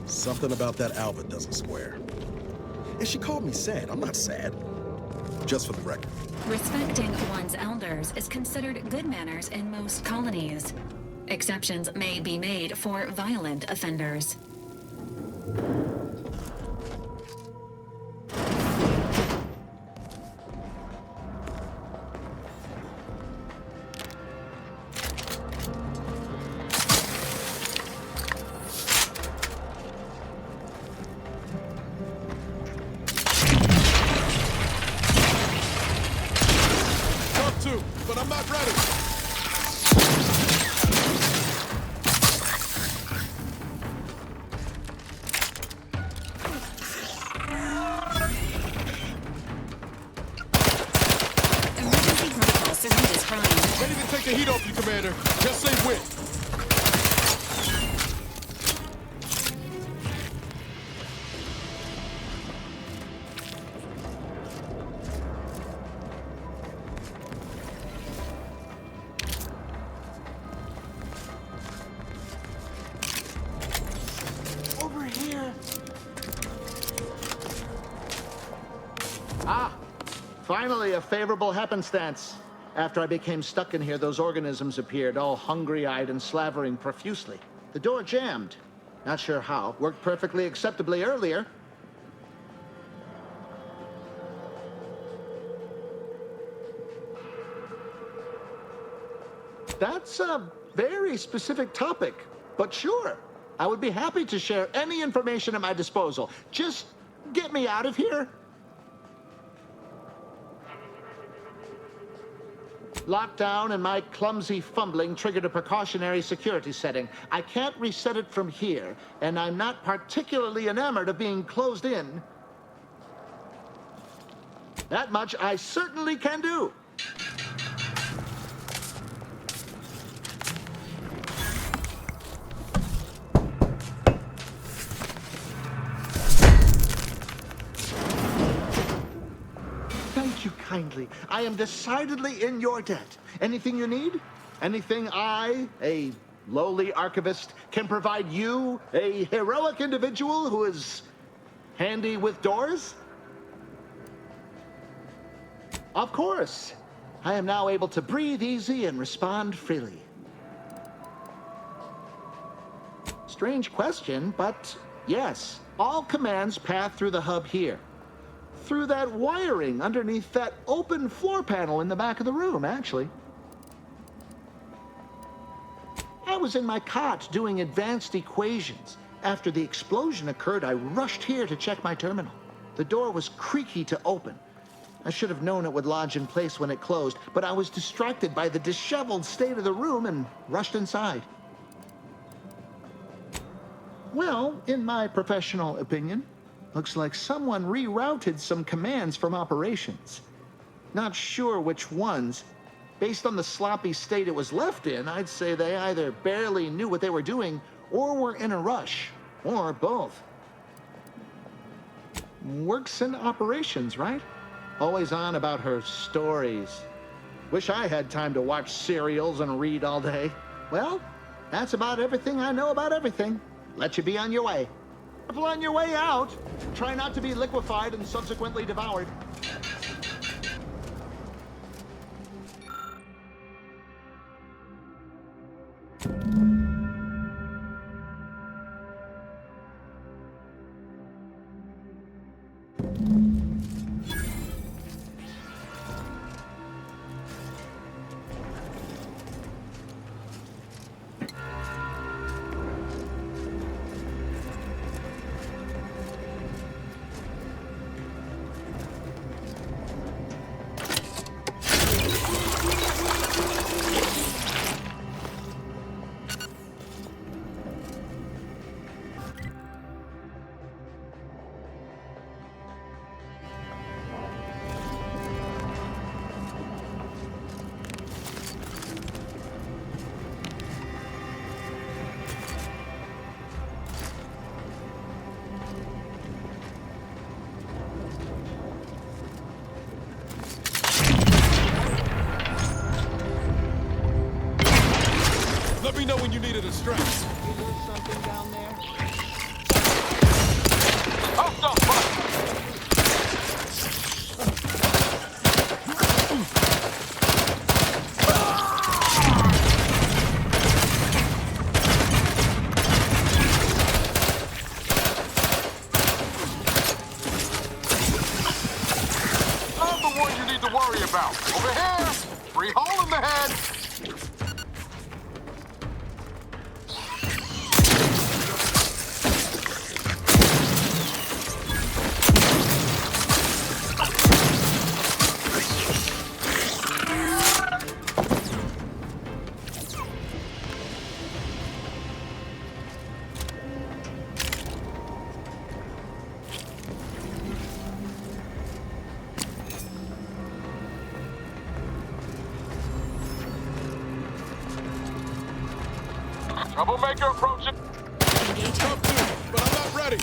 Speaker 12: Something about that Albert doesn't square. And she called me sad. I'm not sad. Just for the record.
Speaker 1: Respecting one's elders is considered good manners in most colonies. Exceptions may be made for violent offenders.
Speaker 12: Ready to take the heat off you, Commander. Just say when.
Speaker 6: Ah, finally a favorable happenstance. After I became stuck in here, those organisms appeared, all hungry-eyed and slavering profusely. The door jammed. Not sure how. Worked perfectly acceptably earlier. That's a very specific topic, but sure. I would be happy to share any information at my disposal. Just get me out of here. Lockdown and my clumsy fumbling triggered a precautionary security setting. I can't reset it from here, and I'm not particularly enamored of being closed in. That much I certainly can do. Thank you kindly. I am decidedly in your debt. Anything you need? Anything I, a lowly archivist, can provide you, a heroic individual who is handy with doors? Of course. I am now able to breathe easy and respond freely. Strange question, but yes, all commands pass through the hub here. Through that wiring underneath that open floor panel in the back of the room, actually. I was in my cot doing advanced equations. After the explosion occurred, I rushed here to check my terminal. The door was creaky to open. I should have known it would lodge in place when it closed, but I was distracted by the disheveled state of the room and rushed inside. Well, in my professional opinion, looks like someone rerouted some commands from operations. Not sure which ones. Based on the sloppy state it was left in, I'd say they either barely knew what they were doing or were in a rush, or both. Works in operations, right? Always on about her stories. Wish I had time to watch serials and read all day. Well, that's about everything I know about everything. Let you be on your way. Careful on your way out. Try not to be liquefied and subsequently devoured.
Speaker 12: Let me know when you needed a strap.
Speaker 6: Is there something down there?
Speaker 12: I'm the one you need to worry about. Over here! Free hole in the head! Troublemaker approaching. Tough dude, but I'm not ready.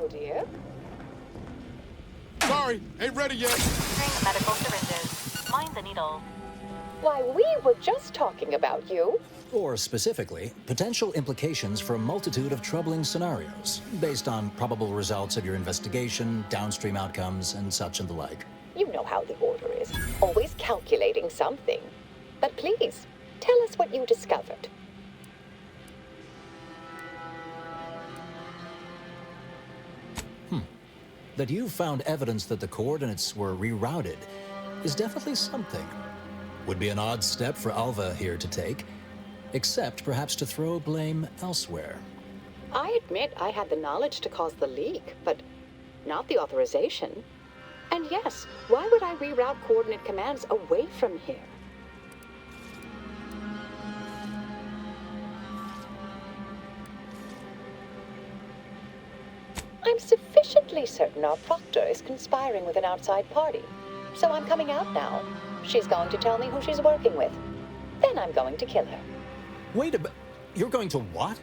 Speaker 4: Hello, dear.
Speaker 12: Sorry, ain't ready yet.
Speaker 1: Bring medical syringes. Mind the needle.
Speaker 4: Why, we were just talking about you.
Speaker 20: Or specifically, potential implications for a multitude of troubling scenarios, based on probable results of your investigation, downstream outcomes, and such and the like.
Speaker 4: You know how the Order is. Always calculating something. But please, tell us what you discovered.
Speaker 20: That you found evidence that the coordinates were rerouted is definitely something. Would be an odd step for Alva here to take, except perhaps to throw blame elsewhere.
Speaker 4: I admit I had the knowledge to cause the leak, but not the authorization. And yes, why would I reroute coordinate commands away from here? I'm sufficiently certain our proctor is conspiring with an outside party. So I'm coming out now. She's going to tell me who she's working with. Then I'm going to kill her.
Speaker 20: Wait a minute. You're going to what?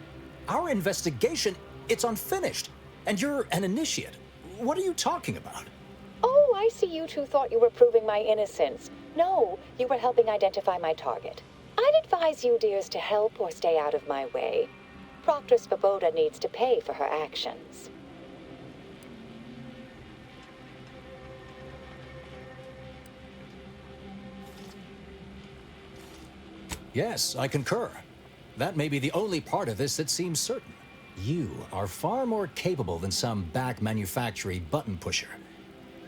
Speaker 20: Our investigation, it's unfinished. And you're an initiate. What are you talking about?
Speaker 4: Oh, I see you two thought you were proving my innocence. No, you were helping identify my target. I'd advise you dears to help or stay out of my way. Proctor Svoboda needs to pay for her actions.
Speaker 20: Yes, I concur. That may be the only part of this that seems certain. You are far more capable than some back manufacturing button pusher.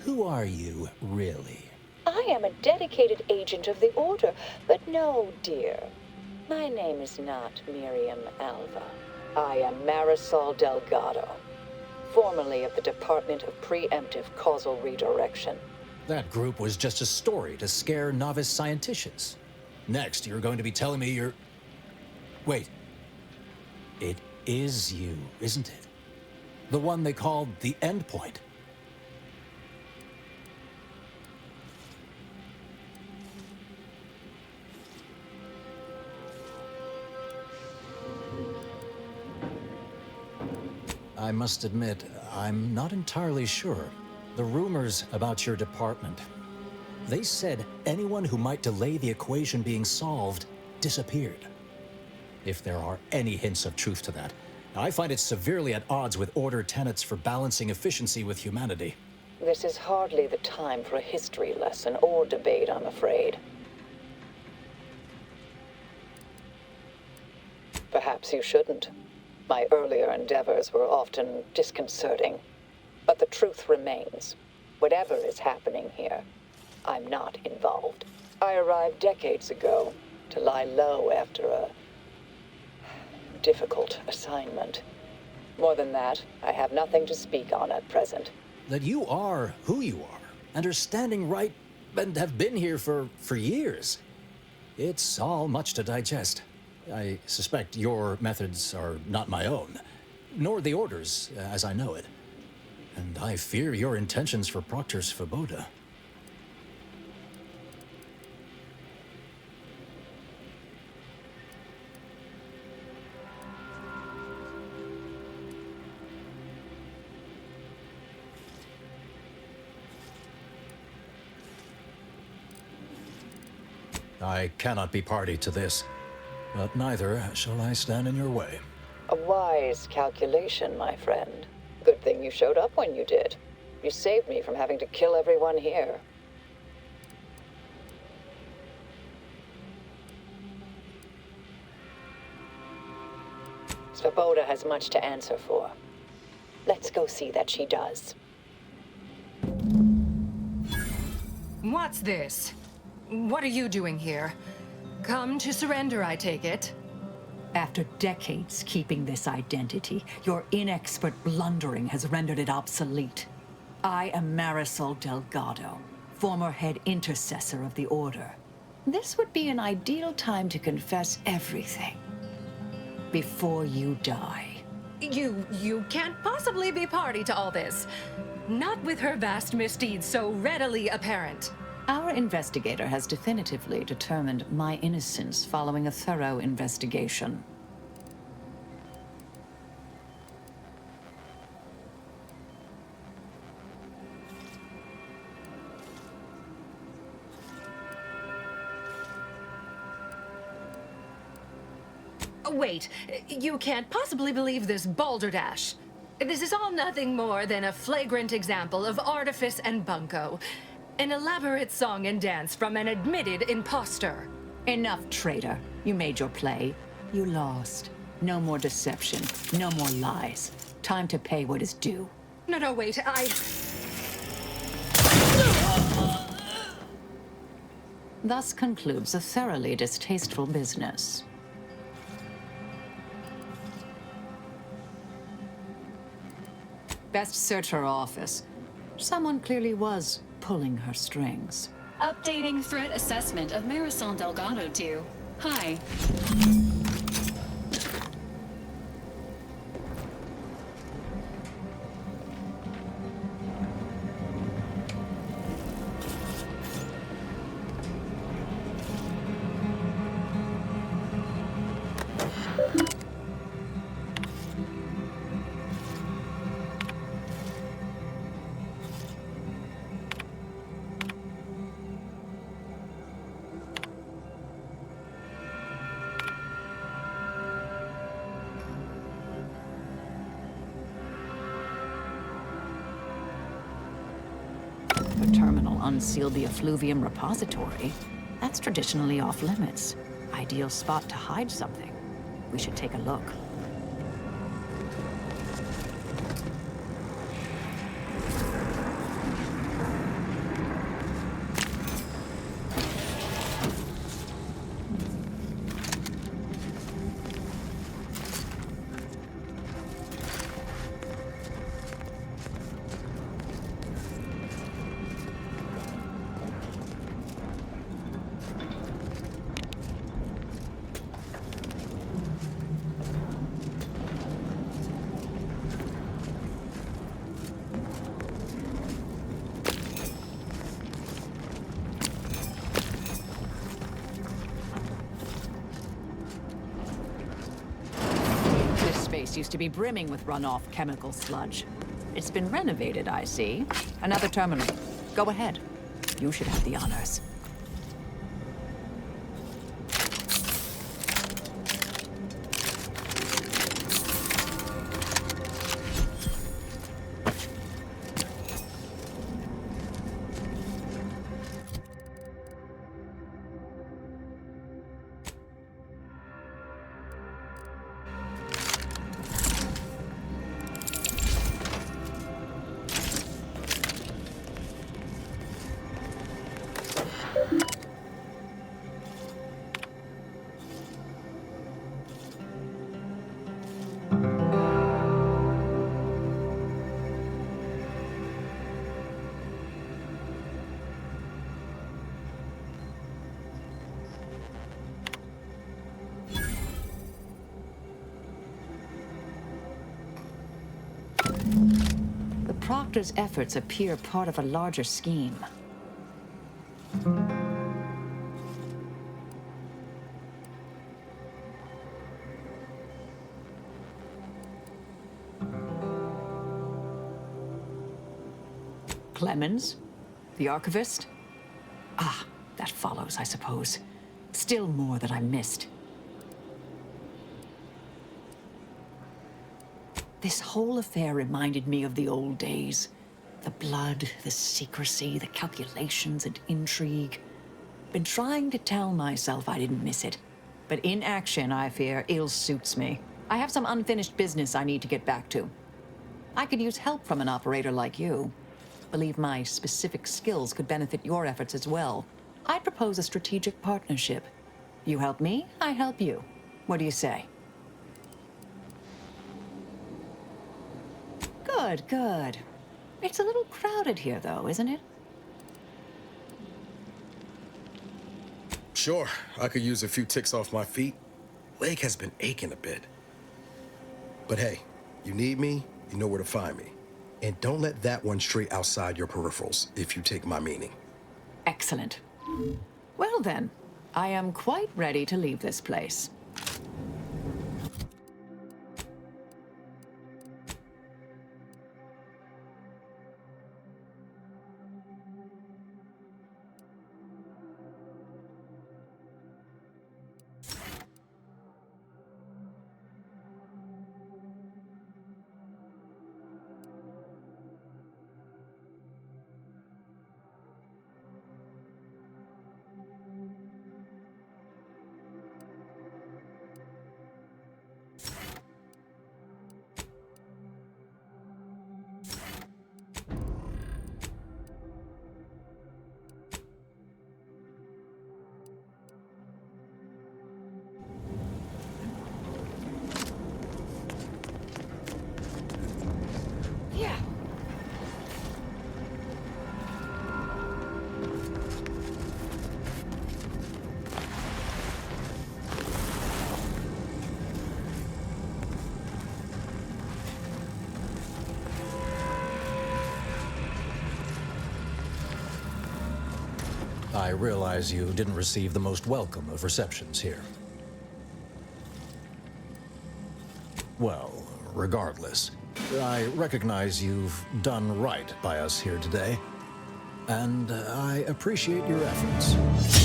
Speaker 20: Who are you, really?
Speaker 4: I am a dedicated agent of the Order, but no, dear. My name is not Miriam Alva. I am Marisol Delgado, formerly of the Department of Preemptive Causal Redirection.
Speaker 20: That group was just a story to scare novice scienticians. Next, you're going to be telling me you're... Wait. It is you, isn't it? The one they called the endpoint. I must admit, I'm not entirely sure. The rumors about your department. They said anyone who might delay the equation being solved disappeared. If there are any hints of truth to that, I find it severely at odds with Order tenets for balancing efficiency with humanity.
Speaker 4: This is hardly the time for a history lesson or debate, I'm afraid. Perhaps you shouldn't. My earlier endeavors were often disconcerting. But the truth remains. Whatever is happening here, I'm not involved. I arrived decades ago to lie low after a difficult assignment. More than that, I have nothing to speak on at present.
Speaker 20: That you are who you are, and are standing right, and have been here for years. It's all much to digest. I suspect your methods are not my own, nor the Order's, as I know it. And I fear your intentions for Proctor Svoboda. I cannot be party to this, but neither shall I stand in your way.
Speaker 4: A wise calculation, my friend. Good thing you showed up when you did. You saved me from having to kill everyone here. Svoboda has much to answer for. Let's go see that she does.
Speaker 23: What's this? What are you doing here? Come to surrender, I take it?
Speaker 9: After decades keeping this identity, your inexpert blundering has rendered it obsolete. I am Marisol Delgado, former head intercessor of the Order. This would be an ideal time to confess everything. Before you die.
Speaker 23: You can't possibly be party to all this. Not with her vast misdeeds so readily apparent.
Speaker 9: Our investigator has definitively determined my innocence following a thorough investigation.
Speaker 23: Wait, you can't possibly believe this balderdash. This is all nothing more than a flagrant example of artifice and bunco. An elaborate song and dance from an admitted imposter.
Speaker 9: Enough, traitor. You made your play. You lost. No more deception. No more lies. Time to pay what is due.
Speaker 23: No, wait,
Speaker 9: Thus concludes a thoroughly distasteful business. Best search her office. Someone clearly was pulling her strings.
Speaker 1: Updating threat assessment of Marisol Delgado to Hi.
Speaker 9: The terminal unsealed the effluvium repository. That's traditionally off limits. Ideal spot to hide something. We should take a look. Used to be brimming with runoff chemical sludge. It's been renovated, I see. Another terminal. Go ahead. You should have the honors. The Proctor's efforts appear part of a larger scheme. Clemens? The archivist? Ah, that follows, I suppose. Still more that I missed. This whole affair reminded me of the old days. The blood, the secrecy, the calculations and intrigue. Been trying to tell myself I didn't miss it. But in action, I fear, ill suits me. I have some unfinished business I need to get back to. I could use help from an operator like you. Believe my specific skills could benefit your efforts as well. I'd propose a strategic partnership. You help me, I help you. What do you say? Good, good. It's a little crowded here, though, isn't it?
Speaker 12: Sure, I could use a few ticks off my feet. Leg has been aching a bit. But hey, you need me, you know where to find me. And don't let that one stray outside your peripherals, if you take my meaning.
Speaker 9: Excellent. Well then, I am quite ready to leave this place.
Speaker 20: I realize you didn't receive the most welcome of receptions here. Well, regardless, I recognize you've done right by us here today, and I appreciate your efforts.